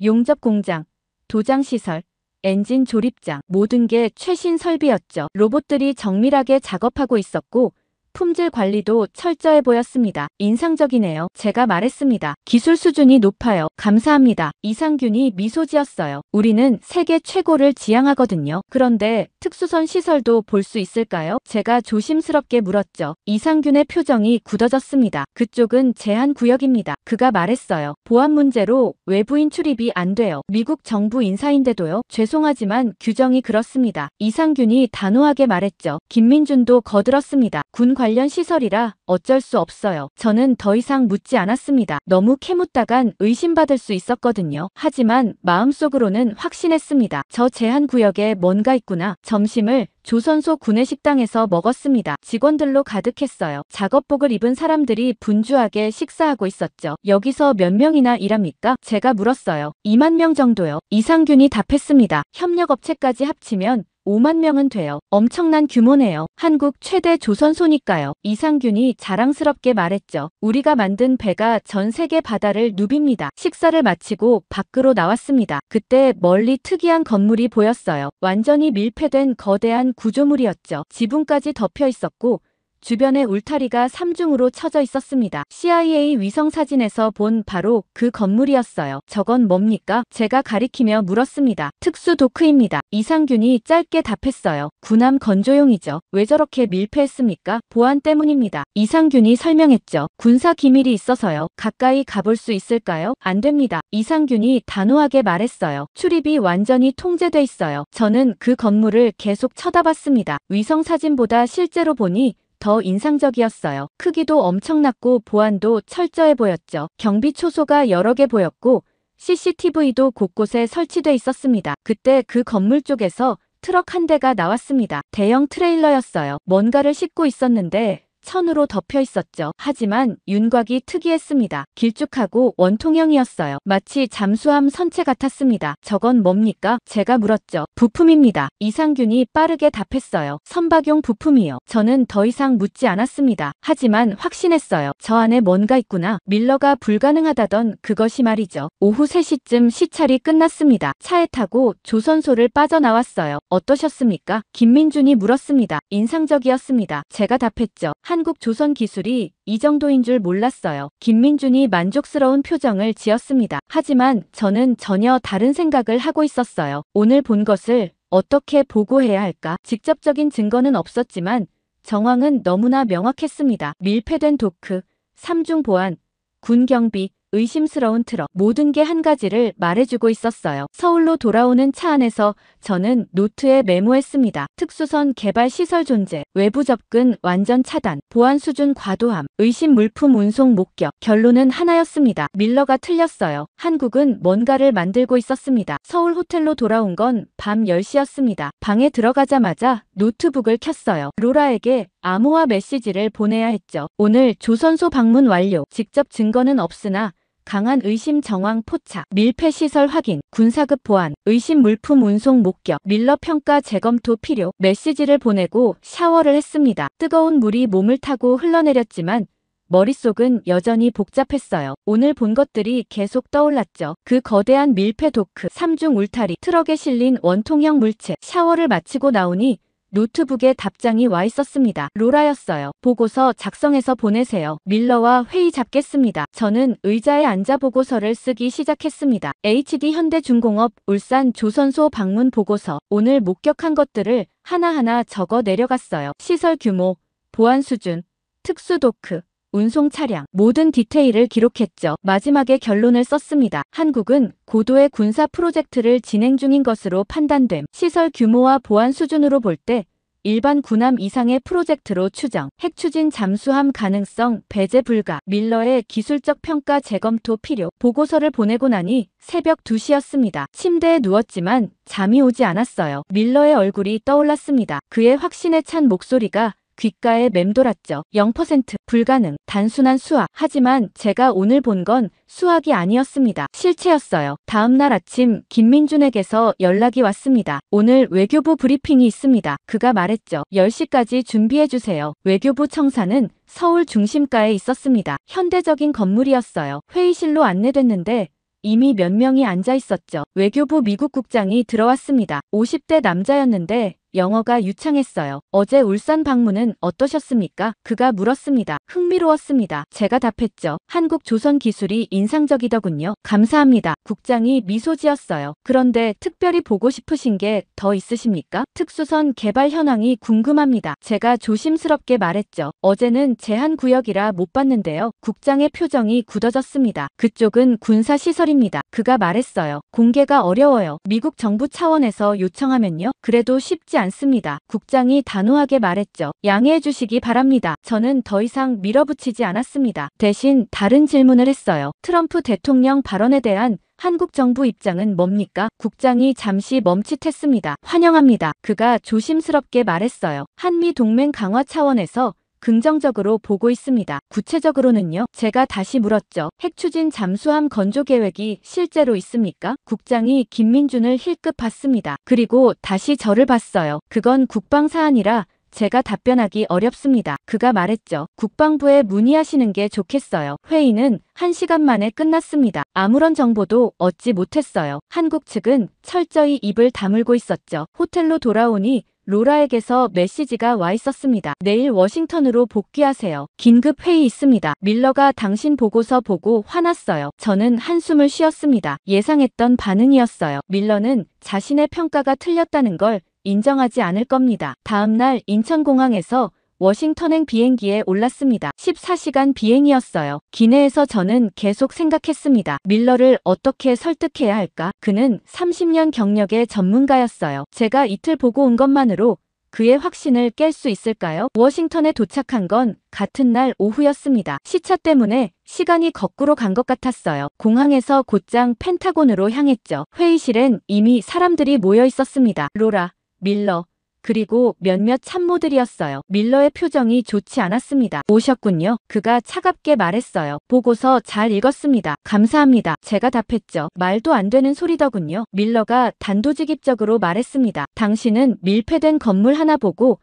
용접 공장, 도장 시설, 엔진 조립장, 모든 게 최신 설비였죠. 로봇들이 정밀하게 작업하고 있었고 품질 관리도 철저해 보였습니다. 인상적이네요. 제가 말했습니다. 기술 수준이 높아요. 감사합니다. 이상균이 미소 지었어요. 우리는 세계 최고를 지향하거든요. 그런데 특수선 시설도 볼 수 있을까요? 제가 조심스럽게 물었죠. 이상균의 표정이 굳어졌습니다. 그쪽은 제한 구역입니다. 그가 말했어요. 보안 문제로 외부인 출입이 안 돼요. 미국 정부 인사인데도요. 죄송하지만 규정이 그렇습니다. 이상균이 단호하게 말했죠. 김민준도 거들었습니다. 군 관련 시설이라 어쩔 수 없어요. 저는 더 이상 묻지 않았습니다. 너무 캐묻다간 의심받을 수 있었거든요. 하지만 마음속으로는 확신했습니다. 저 제한 구역에 뭔가 있구나. 점심을 조선소 구내식당에서 먹었습니다. 직원들로 가득했어요. 작업복을 입은 사람들이 분주하게 식사하고 있었죠. 여기서 몇 명이나 일합니까? 제가 물었어요. 2만 명 정도요. 이상균이 답했습니다. 협력업체까지 합치면 5만 명은 돼요. 엄청난 규모네요. 한국 최대 조선소니까요. 이상균이 자랑스럽게 말했죠. 우리가 만든 배가 전 세계 바다를 누빕니다. 식사를 마치고 밖으로 나왔습니다. 그때 멀리 특이한 건물이 보였어요. 완전히 밀폐된 거대한 구조물이었죠. 지붕까지 덮여 있었고 주변에 울타리가 3중으로 쳐져 있었습니다. CIA 위성 사진에서 본 바로 그 건물이었어요. 저건 뭡니까? 제가 가리키며 물었습니다. 특수 도크입니다. 이상균이 짧게 답했어요. 군함 건조용이죠. 왜 저렇게 밀폐했습니까? 보안 때문입니다. 이상균이 설명했죠. 군사 기밀이 있어서요. 가까이 가볼 수 있을까요? 안 됩니다. 이상균이 단호하게 말했어요. 출입이 완전히 통제돼 있어요. 저는 그 건물을 계속 쳐다봤습니다. 위성 사진보다 실제로 보니 더 인상적이었어요. 크기도 엄청났고 보안도 철저해 보였죠. 경비 초소가 여러 개 보였고 CCTV도 곳곳에 설치돼 있었습니다. 그때 그 건물 쪽에서 트럭 한 대가 나왔습니다. 대형 트레일러였어요. 뭔가를 싣고 있었는데 천으로 덮여 있었죠. 하지만 윤곽이 특이했습니다. 길쭉하고 원통형이었어요. 마치 잠수함 선체 같았습니다. 저건 뭡니까? 제가 물었죠. 부품입니다. 이상균이 빠르게 답했어요. 선박용 부품이요. 저는 더 이상 묻지 않았습니다. 하지만 확신했어요. 저 안에 뭔가 있구나. 밀러가 불가능하다던 그것이 말이죠. 오후 3시쯤 시찰이 끝났습니다. 차에 타고 조선소를 빠져나왔어요. 어떠셨습니까? 김민준이 물었습니다. 인상적이었습니다. 제가 답했죠. 한국 조선 기술이 이 정도인 줄 몰랐어요. 김민준이 만족스러운 표정을 지었습니다. 하지만 저는 전혀 다른 생각을 하고 있었어요. 오늘 본 것을 어떻게 보고해야 할까? 직접적인 증거는 없었지만 정황은 너무나 명확했습니다. 밀폐된 도크, 3중 보안, 군 경비, 의심스러운 트럭, 모든 게 한 가지를 말해주고 있었어요. 서울로 돌아오는 차 안에서 저는 노트에 메모했습니다. 특수선 개발 시설 존재, 외부 접근 완전 차단, 보안 수준 과도함, 의심 물품 운송 목격. 결론은 하나였습니다. 밀러가 틀렸어요. 한국은 뭔가를 만들고 있었습니다. 서울 호텔로 돌아온 건 밤 10시였습니다. 방에 들어가자마자 노트북을 켰어요. 로라에게 암호화 메시지를 보내야 했죠. 오늘 조선소 방문 완료. 직접 증거는 없으나 강한 의심 정황 포착, 밀폐 시설 확인, 군사급 보안, 의심 물품 운송 목격, 밀러 평가 재검토 필요. 메시지를 보내고 샤워를 했습니다. 뜨거운 물이 몸을 타고 흘러내렸지만 머릿속은 여전히 복잡했어요. 오늘 본 것들이 계속 떠올랐죠. 그 거대한 밀폐 도크, 3중 울타리, 트럭에 실린 원통형 물체. 샤워를 마치고 나오니 노트북에 답장이 와 있었습니다. 로라였어요. 보고서 작성해서 보내세요. 밀러와 회의 잡겠습니다. 저는 의자에 앉아 보고서를 쓰기 시작했습니다. HD 현대중공업 울산 조선소 방문 보고서. 오늘 목격한 것들을 하나하나 적어 내려갔어요. 시설 규모, 보안 수준, 특수 도크, 운송 차량, 모든 디테일을 기록했죠. 마지막에 결론을 썼습니다. 한국은 고도의 군사 프로젝트를 진행 중인 것으로 판단됨. 시설 규모와 보안 수준으로 볼 때 일반 군함 이상의 프로젝트로 추정. 핵추진 잠수함 가능성 배제 불가. 밀러의 기술적 평가 재검토 필요. 보고서를 보내고 나니 새벽 2시였습니다. 침대에 누웠지만 잠이 오지 않았어요. 밀러의 얼굴이 떠올랐습니다. 그의 확신에 찬 목소리가 귓가에 맴돌았죠. 0% 불가능. 단순한 수학. 하지만 제가 오늘 본 건 수학이 아니었습니다. 실체였어요. 다음 날 아침 김민준에게서 연락이 왔습니다. 오늘 외교부 브리핑이 있습니다. 그가 말했죠. 10시까지 준비해주세요. 외교부 청사는 서울 중심가에 있었습니다. 현대적인 건물이었어요. 회의실로 안내됐는데 이미 몇 명이 앉아 있었죠. 외교부 미국 국장이 들어왔습니다. 50대 남자였는데 영어가 유창했어요. 어제 울산 방문은 어떠셨습니까? 그가 물었습니다. 흥미로웠습니다. 제가 답했죠. 한국 조선 기술이 인상적이더군요. 감사합니다. 국장이 미소 지었어요. 그런데 특별히 보고 싶으신 게 더 있으십니까? 특수선 개발 현황이 궁금합니다. 제가 조심스럽게 말했죠. 어제는 제한 구역이라 못 봤는데요. 국장의 표정이 굳어졌습니다. 그쪽은 군사시설입니다. 그가 말했어요. 공개가 어려워요. 미국 정부 차원에서 요청하면요. 그래도 쉽지 않습니다. 국장이 단호하게 말했죠. 양해해 주시기 바랍니다. 저는 더 이상 밀어붙이지 않았습니다. 대신 다른 질문을 했어요. 트럼프 대통령 발언에 대한 한국 정부 입장은 뭡니까? 국장이 잠시 멈칫했습니다. 환영합니다. 그가 조심스럽게 말했어요. 한미 동맹 강화 차원에서 긍정적으로 보고 있습니다. 구체적으로는요? 제가 다시 물었죠. 핵추진 잠수함 건조 계획이 실제로 있습니까? 국장이 김민준을 힐끗 봤습니다. 그리고 다시 저를 봤어요. 그건 국방 사안이라 제가 답변하기 어렵습니다. 그가 말했죠. 국방부에 문의하시는 게 좋겠어요. 회의는 1시간 만에 끝났습니다. 아무런 정보도 얻지 못했어요. 한국 측은 철저히 입을 다물고 있었죠. 호텔로 돌아오니 로라에게서 메시지가 와 있었습니다. 내일 워싱턴으로 복귀하세요. 긴급 회의 있습니다. 밀러가 당신 보고서 보고 화났어요. 저는 한숨을 쉬었습니다. 예상했던 반응이었어요. 밀러는 자신의 평가가 틀렸다는 걸 인정하지 않을 겁니다. 다음 날 인천공항에서 워싱턴행 비행기에 올랐습니다. 14시간 비행이었어요. 기내에서 저는 계속 생각했습니다. 밀러를 어떻게 설득해야 할까? 그는 30년 경력의 전문가였어요. 제가 이틀 보고 온 것만으로 그의 확신을 깰 수 있을까요? 워싱턴에 도착한 건 같은 날 오후였습니다. 시차 때문에 시간이 거꾸로 간 것 같았어요. 공항에서 곧장 펜타곤으로 향했죠. 회의실엔 이미 사람들이 모여 있었습니다. 로라, 밀러, 그리고 몇몇 참모들이었어요. 밀러의 표정이 좋지 않았습니다. 오셨군요. 그가 차갑게 말했어요. 보고서 잘 읽었습니다. 감사합니다. 제가 답했죠. 말도 안 되는 소리더군요. 밀러가 단도직입적으로 말했습니다. 당신은 밀폐된 건물 하나 보고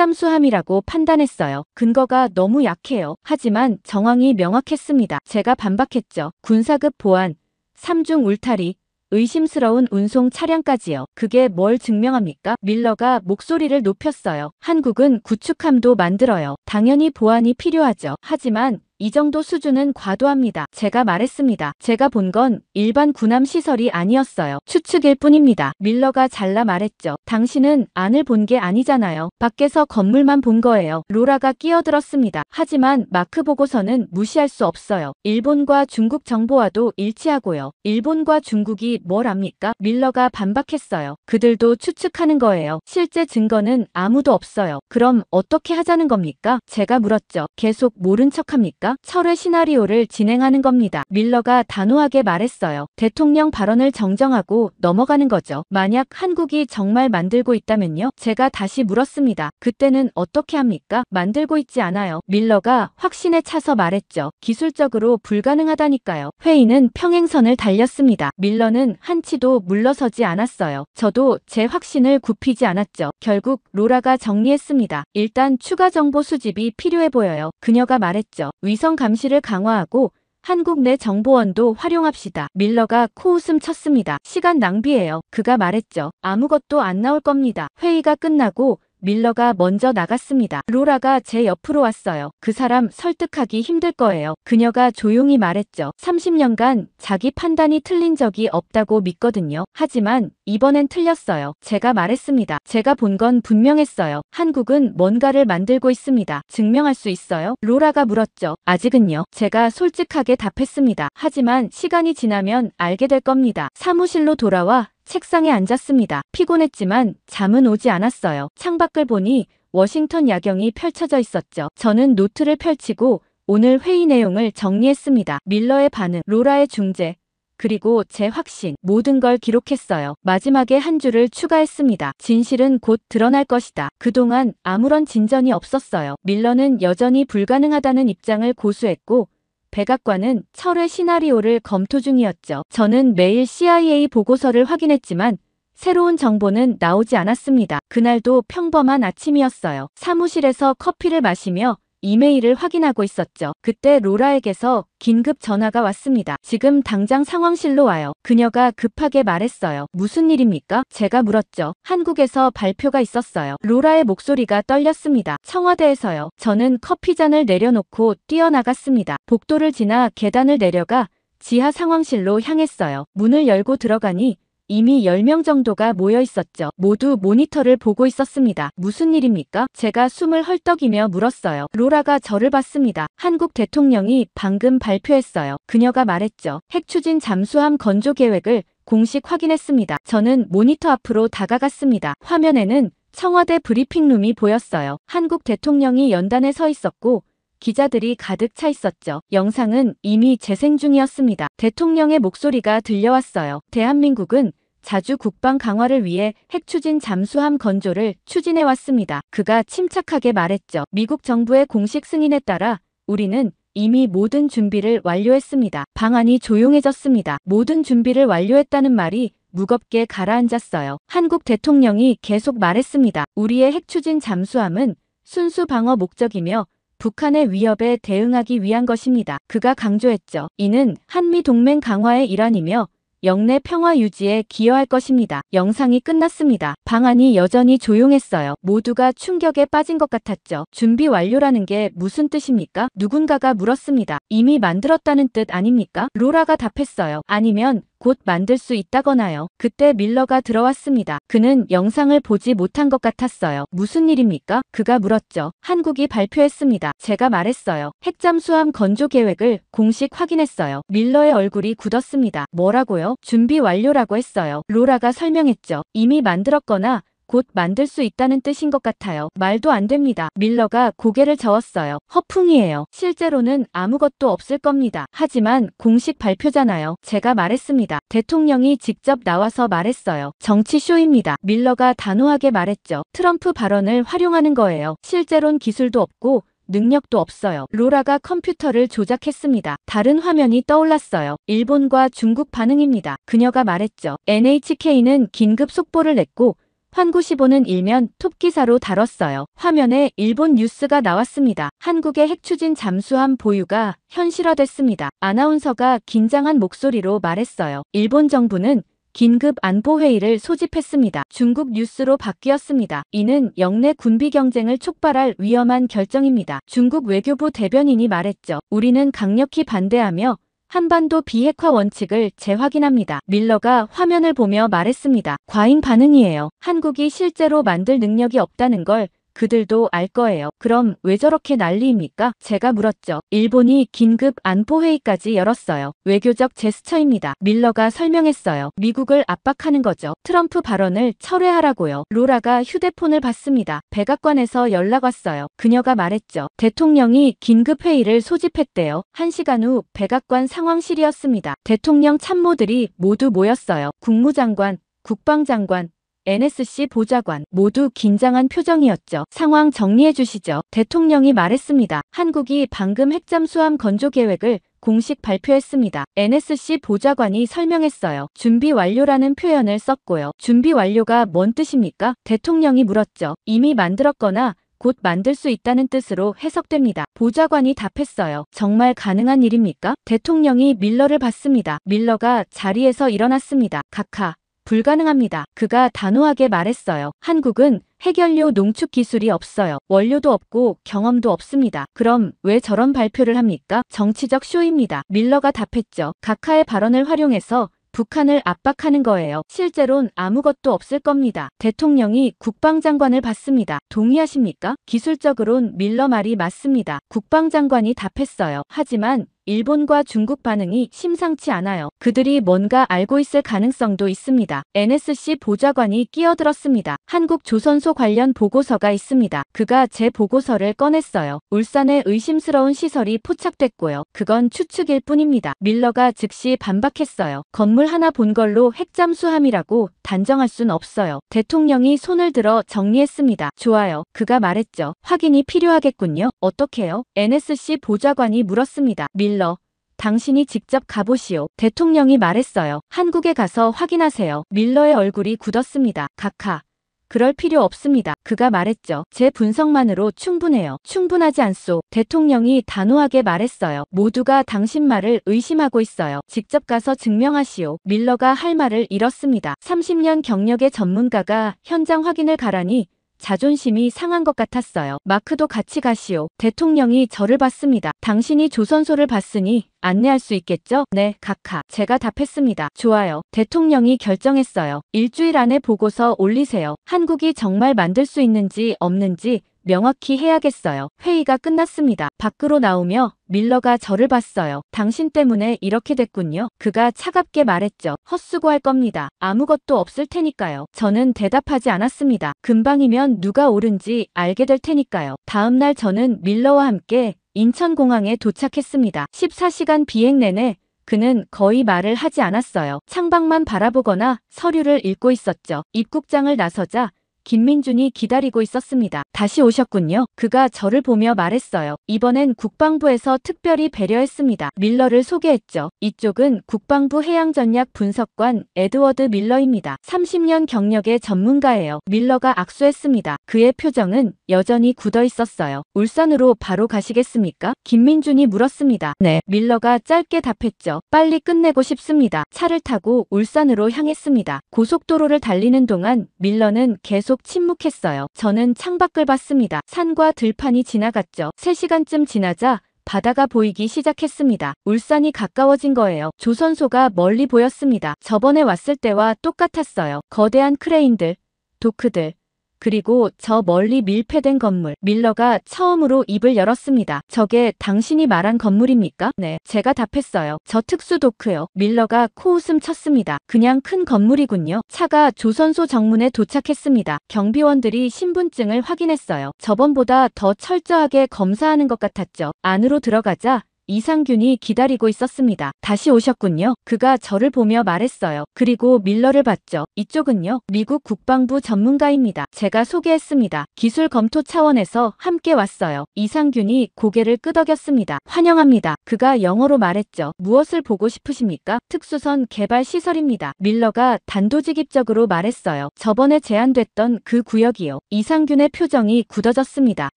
핵잠수함이라고 판단했어요. 근거가 너무 약해요. 하지만 정황이 명확했습니다. 제가 반박했죠. 군사급 보안, 3중 울타리, 의심스러운 운송 차량까지요. 그게 뭘 증명합니까? 밀러가 목소리를 높였어요. 한국은 구축함도 만들어요. 당연히 보안이 필요하죠. 하지만 이 정도 수준은 과도합니다. 제가 말했습니다. 제가 본 건 일반 군함 시설이 아니었어요. 추측일 뿐입니다. 밀러가 잘라 말했죠. 당신은 안을 본 게 아니잖아요. 밖에서 건물만 본 거예요. 로라가 끼어들었습니다. 하지만 마크 보고서는 무시할 수 없어요. 일본과 중국 정보와도 일치하고요. 일본과 중국이 뭘 압니까? 밀러가 반박했어요. 그들도 추측하는 거예요. 실제 증거는 아무도 없어요. 그럼 어떻게 하자는 겁니까? 제가 물었죠. 계속 모른 척합니까? 철회 시나리오를 진행하는 겁니다. 밀러가 단호하게 말했어요. 대통령 발언을 정정하고 넘어가는 거죠. 만약 한국이 정말 만들고 있다면요? 제가 다시 물었습니다. 그때는 어떻게 합니까? 만들고 있지 않아요. 밀러가 확신에 차서 말했죠. 기술적으로 불가능하다니까요. 회의는 평행선을 달렸습니다. 밀러는 한치도 물러서지 않았어요. 저도 제 확신을 굽히지 않았죠. 결국 로라가 정리했습니다. 일단 추가 정보 수집이 필요해 보여요. 그녀가 말했죠. 위성 감시를 강화하고 한국 내 정보원도 활용합시다. 밀러가 코웃음 쳤습니다. 시간 낭비예요. 그가 말했죠. 아무것도 안 나올 겁니다. 회의가 끝나고 밀러가 먼저 나갔습니다. 로라가 제 옆으로 왔어요. 그 사람 설득하기 힘들 거예요. 그녀가 조용히 말했죠. 30년간 자기 판단이 틀린 적이 없다고 믿거든요. 하지만 이번엔 틀렸어요. 제가 말했습니다. 제가 본 건 분명했어요. 한국은 뭔가를 만들고 있습니다. 증명할 수 있어요? 로라가 물었죠. 아직은요. 제가 솔직하게 답했습니다. 하지만 시간이 지나면 알게 될 겁니다. 사무실로 돌아와 책상에 앉았습니다. 피곤했지만 잠은 오지 않았어요. 창밖을 보니 워싱턴 야경이 펼쳐져 있었죠. 저는 노트를 펼치고 오늘 회의 내용을 정리했습니다. 밀러의 반응, 로라의 중재, 그리고 제 확신, 모든 걸 기록했어요. 마지막에 한 줄을 추가했습니다. 진실은 곧 드러날 것이다. 그동안 아무런 진전이 없었어요. 밀러는 여전히 불가능하다는 입장을 고수했고 백악관은 철회 시나리오를 검토 중이었죠. 저는 매일 CIA 보고서를 확인했지만 새로운 정보는 나오지 않았습니다. 그날도 평범한 아침이었어요. 사무실에서 커피를 마시며 이메일을 확인하고 있었죠. 그때 로라에게서 긴급 전화가 왔습니다. 지금 당장 상황실로 와요. 그녀가 급하게 말했어요. 무슨 일입니까? 제가 물었죠. 한국에서 발표가 있었어요. 로라의 목소리가 떨렸습니다. 청와대에서요. 저는 커피잔을 내려놓고 뛰어나갔습니다. 복도를 지나 계단을 내려가 지하 상황실로 향했어요. 문을 열고 들어가니 이미 10명 정도가 모여 있었죠. 모두 모니터를 보고 있었습니다. 무슨 일입니까? 제가 숨을 헐떡이며 물었어요. 로라가 저를 봤습니다. 한국 대통령이 방금 발표했어요. 그녀가 말했죠. 핵추진 잠수함 건조 계획을 공식 확인했습니다. 저는 모니터 앞으로 다가갔습니다. 화면에는 청와대 브리핑룸이 보였어요. 한국 대통령이 연단에 서 있었고 기자들이 가득 차 있었죠. 영상은 이미 재생 중이었습니다. 대통령의 목소리가 들려왔어요. 대한민국은 자주 국방 강화를 위해 핵추진 잠수함 건조를 추진해왔습니다. 그가 침착하게 말했죠. 미국 정부의 공식 승인에 따라 우리는 이미 모든 준비를 완료했습니다. 방안이 조용해졌습니다. 모든 준비를 완료했다는 말이 무겁게 가라앉았어요. 한국 대통령이 계속 말했습니다. 우리의 핵추진 잠수함은 순수 방어 목적이며 북한의 위협에 대응하기 위한 것입니다. 그가 강조했죠. 이는 한미 동맹 강화의 일환이며 영내 평화 유지에 기여할 것입니다. 영상이 끝났습니다. 방안이 여전히 조용했어요. 모두가 충격에 빠진 것 같았죠. 준비 완료라는 게 무슨 뜻입니까? 누군가가 물었습니다. 이미 만들었다는 뜻 아닙니까? 로라가 답했어요. 아니면 곧 만들 수 있다거나요. 그때 밀러가 들어왔습니다. 그는 영상을 보지 못한 것 같았어요. 무슨 일입니까? 그가 물었죠. 한국이 발표했습니다. 제가 말했어요. 핵잠수함 건조 계획을 공식 확인했어요. 밀러의 얼굴이 굳었습니다. 뭐라고요? 준비 완료라고 했어요. 로라가 설명했죠. 이미 만들었거나 곧 만들 수 있다는 뜻인 것 같아요. 말도 안 됩니다. 밀러가 고개를 저었어요. 허풍이에요. 실제로는 아무것도 없을 겁니다. 하지만 공식 발표잖아요. 제가 말했습니다. 대통령이 직접 나와서 말했어요. 정치쇼입니다. 밀러가 단호하게 말했죠. 트럼프 발언을 활용하는 거예요. 실제론 기술도 없고 능력도 없어요. 로라가 컴퓨터를 조작했습니다. 다른 화면이 떠올랐어요. 일본과 중국 반응입니다. 그녀가 말했죠. NHK는 긴급 속보를 냈고 환구시보는 일면 톱기사로 다뤘어요. 화면에 일본 뉴스가 나왔습니다. 한국의 핵추진 잠수함 보유가 현실화됐습니다. 아나운서가 긴장한 목소리로 말했어요. 일본 정부는 긴급 안보회의를 소집했습니다. 중국 뉴스로 바뀌었습니다. 이는 영내 군비 경쟁을 촉발할 위험한 결정입니다. 중국 외교부 대변인이 말했죠. 우리는 강력히 반대하며 한반도 비핵화 원칙을 재확인합니다. 밀러가 화면을 보며 말했습니다. 과잉 반응이에요. 한국이 실제로 만들 능력이 없다는 걸 그들도 알 거예요. 그럼 왜 저렇게 난리입니까? 제가 물었죠. 일본이 긴급 안보회의까지 열었어요. 외교적 제스처입니다. 밀러가 설명했어요. 미국을 압박하는 거죠. 트럼프 발언을 철회하라고요. 로라가 휴대폰을 받습니다. 백악관에서 연락 왔어요. 그녀가 말했죠. 대통령이 긴급 회의를 소집했대요. 1시간 후 백악관 상황실이었습니다. 대통령 참모들이 모두 모였어요. 국무장관, 국방장관, NSC 보좌관 모두 긴장한 표정이었죠. 상황 정리해 주시죠. 대통령이 말했습니다. 한국이 방금 핵잠수함 건조 계획을 공식 발표했습니다. NSC 보좌관이 설명했어요. 준비 완료라는 표현을 썼고요. 준비 완료가 뭔 뜻입니까? 대통령이 물었죠. 이미 만들었거나 곧 만들 수 있다는 뜻으로 해석됩니다. 보좌관이 답했어요. 정말 가능한 일입니까? 대통령이 밀러를 봤습니다. 밀러가 자리에서 일어났습니다. 각하. 불가능합니다. 그가 단호하게 말했어요. 한국은 핵연료 농축 기술이 없어요. 원료도 없고 경험도 없습니다. 그럼 왜 저런 발표를 합니까? 정치적 쇼입니다. 밀러가 답했죠. 각하의 발언을 활용해서 북한을 압박하는 거예요. 실제론 아무것도 없을 겁니다. 대통령이 국방장관을 받습니다. 동의하십니까? 기술적으론 밀러 말이 맞습니다. 국방장관이 답했어요. 하지만 일본과 중국 반응이 심상치 않아요. 그들이 뭔가 알고 있을 가능성도 있습니다. NSC 보좌관이 끼어들었습니다. 한국 조선소 관련 보고서가 있습니다. 그가 제 보고서를 꺼냈어요. 울산에 의심스러운 시설이 포착됐고요. 그건 추측일 뿐입니다. 밀러가 즉시 반박했어요. 건물 하나 본 걸로 핵잠수함이라고 단정할 순 없어요. 대통령이 손을 들어 정리했습니다. 좋아요. 그가 말했죠. 확인이 필요하겠군요. 어떻게요? NSC 보좌관이 물었습니다. 밀러, 당신이 직접 가보시오. 대통령이 말했어요. 한국에 가서 확인하세요. 밀러의 얼굴이 굳었습니다. 각하. 그럴 필요 없습니다. 그가 말했죠. 제 분석만으로 충분해요. 충분하지 않소. 대통령이 단호하게 말했어요. 모두가 당신 말을 의심하고 있어요. 직접 가서 증명하시오. 밀러가 할 말을 잃었습니다. 30년 경력의 전문가가 현장 확인을 가라니 자존심이 상한 것 같았어요. 마크도 같이 가시오. 대통령이 저를 봤습니다. 당신이 조선소를 봤으니 안내할 수 있겠죠? 네, 각하. 제가 답했습니다. 좋아요. 대통령이 결정했어요. 일주일 안에 보고서 올리세요. 한국이 정말 만들 수 있는지 없는지 명확히 해야겠어요. 회의가 끝났습니다. 밖으로 나오며 밀러가 저를 봤어요. 당신 때문에 이렇게 됐군요. 그가 차갑게 말했죠. 헛수고할 겁니다. 아무것도 없을 테니까요. 저는 대답하지 않았습니다. 금방이면 누가 옳은지 알게 될 테니까요. 다음 날 저는 밀러와 함께 인천공항에 도착했습니다. 14시간 비행 내내 그는 거의 말을 하지 않았어요. 창밖만 바라보거나 서류를 읽고 있었죠. 입국장을 나서자 김민준이 기다리고 있었습니다. 다시 오셨군요. 그가 저를 보며 말했어요. 이번엔 국방부에서 특별히 배려했습니다. 밀러를 소개했죠. 이쪽은 국방부 해양전략 분석관 에드워드 밀러입니다. 30년 경력의 전문가예요. 밀러가 악수했습니다. 그의 표정은 여전히 굳어 있었어요. 울산으로 바로 가시겠습니까? 김민준이 물었습니다. 네. 밀러가 짧게 답했죠. 빨리 끝내고 싶습니다. 차를 타고 울산으로 향했습니다. 고속도로를 달리는 동안 밀러는 계속 침묵했어요. 저는 창밖을 봤습니다. 산과 들판이 지나갔죠. 3시간쯤 지나자 바다가 보이기 시작했습니다. 울산이 가까워진 거예요. 조선소가 멀리 보였습니다. 저번에 왔을 때와 똑같았어요. 거대한 크레인들, 도크들, 그리고 저 멀리 밀폐된 건물. 밀러가 처음으로 입을 열었습니다. 저게 당신이 말한 건물입니까? 네, 제가 답했어요. 저 특수 도크요. 밀러가 코웃음 쳤습니다. 그냥 큰 건물이군요. 차가 조선소 정문에 도착했습니다. 경비원들이 신분증을 확인했어요. 저번보다 더 철저하게 검사하는 것 같았죠. 안으로 들어가자 이상균이 기다리고 있었습니다. 다시 오셨군요. 그가 저를 보며 말했어요. 그리고 밀러를 봤죠. 이쪽은요. 미국 국방부 전문가입니다. 제가 소개했습니다. 기술 검토 차원에서 함께 왔어요. 이상균이 고개를 끄덕였습니다. 환영합니다. 그가 영어로 말했죠. 무엇을 보고 싶으십니까? 특수선 개발 시설입니다. 밀러가 단도직입적으로 말했어요. 저번에 제한됐던 그 구역이요. 이상균의 표정이 굳어졌습니다.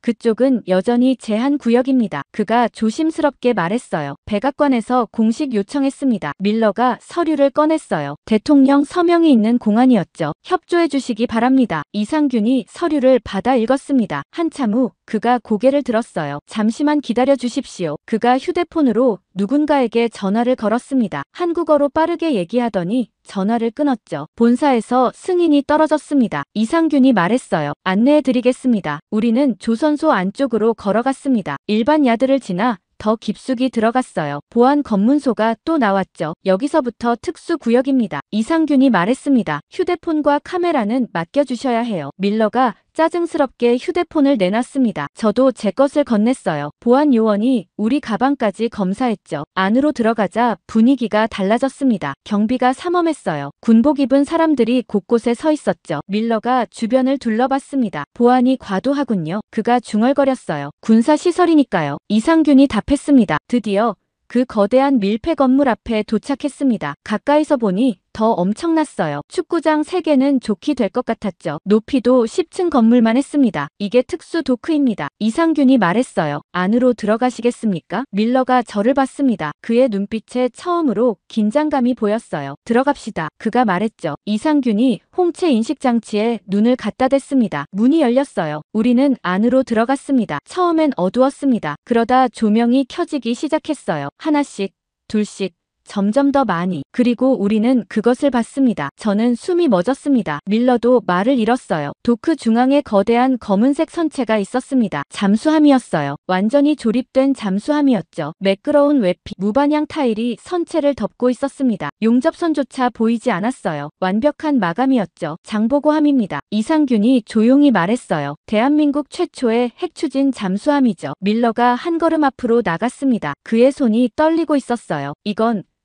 그쪽은 여전히 제한 구역입니다. 그가 조심스럽게 말했어요. 백악관에서 공식 요청했습니다. 밀러가 서류를 꺼냈어요. 대통령 서명이 있는 공안이었죠. 협조해 주시기 바랍니다. 이상균이 서류를 받아 읽었습니다. 한참 후 그가 고개를 들었어요. 잠시만 기다려 주십시오. 그가 휴대폰으로 누군가에게 전화를 걸었습니다. 한국어로 빠르게 얘기하더니 전화를 끊었죠. 본사에서 승인이 떨어졌습니다. 이상균이 말했어요. 안내해 드리겠습니다. 우리는 조선소 안쪽으로 걸어갔습니다. 일반 야드를 지나 더 깊숙이 들어갔어요. 보안 검문소가 또 나왔죠. 여기서부터 특수구역입니다. 이상균이 말했습니다. 휴대폰과 카메라는 맡겨주셔야 해요. 밀러가 짜증스럽게 휴대폰을 내놨습니다. 저도 제 것을 건넸어요. 보안 요원이 우리 가방까지 검사했죠. 안으로 들어가자 분위기가 달라졌습니다. 경비가 삼엄했어요. 군복 입은 사람들이 곳곳에 서 있었죠. 밀러가 주변을 둘러봤습니다. 보안이 과도하군요. 그가 중얼거렸어요. 군사시설이니까요. 이상균이 답했습니다. 드디어 그 거대한 밀폐 건물 앞에 도착했습니다. 가까이서 보니 더 엄청났어요. 축구장 3개는 좋게 될 것 같았죠. 높이도 10층 건물만 했습니다. 이게 특수 도크입니다. 이상균이 말했어요. 안으로 들어가시겠습니까? 밀러가 저를 봤습니다. 그의 눈빛에 처음으로 긴장감이 보였어요. 들어갑시다. 그가 말했죠. 이상균이 홍채 인식장치에 눈을 갖다 댔습니다. 문이 열렸어요. 우리는 안으로 들어갔습니다. 처음엔 어두웠습니다. 그러다 조명이 켜지기 시작했어요. 하나씩, 둘씩, 점점 더 많이. 그리고 우리는 그것을 봤습니다. 저는 숨이 멎었습니다. 밀러도 말을 잃었어요. 도크 중앙에 거대한 검은색 선체가 있었습니다. 잠수함이었어요. 완전히 조립된 잠수함이었죠. 매끄러운 외피, 무반향 타일이 선체를 덮고 있었습니다. 용접선조차 보이지 않았어요. 완벽한 마감이었죠. 장보고함입니다. 이상균이 조용히 말했어요. 대한민국 최초의 핵추진 잠수함이죠. 밀러가 한 걸음 앞으로 나갔습니다. 그의 손이 떨리고 있었어요.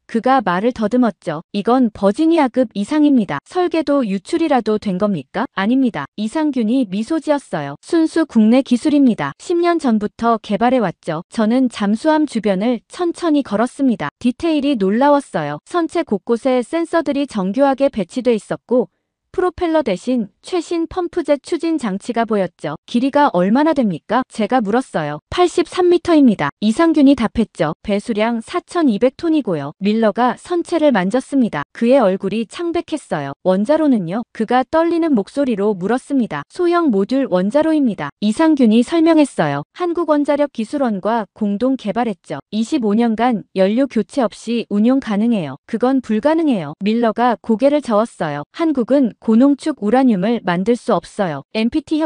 그가 말을 더듬었죠. 이건 버지니아급 이상입니다. 설계도 유출이라도 된 겁니까? 아닙니다. 이상균이 미소 지었어요. 순수 국내 기술입니다. 10년 전부터 개발해왔죠. 저는 잠수함 주변을 천천히 걸었습니다. 디테일이 놀라웠어요. 선체 곳곳에 센서들이 정교하게 배치돼 있었고 프로펠러 대신 최신 펌프젯 추진 장치가 보였죠. 길이가 얼마나 됩니까? 제가 물었어요. 83m입니다. 이상균이 답했죠. 배수량 4,200톤이고요. 밀러가 선체를 만졌습니다. 그의 얼굴이 창백했어요. 원자로는요? 그가 떨리는 목소리로 물었습니다. 소형 모듈 원자로입니다. 이상균이 설명했어요. 한국원자력기술원과 공동 개발했죠. 25년간 연료 교체 없이 운용 가능해요. 그건 불가능해요. 밀러가 고개를 저었어요. 한국은 고농축 우라늄을 만들 수 없어요. NPT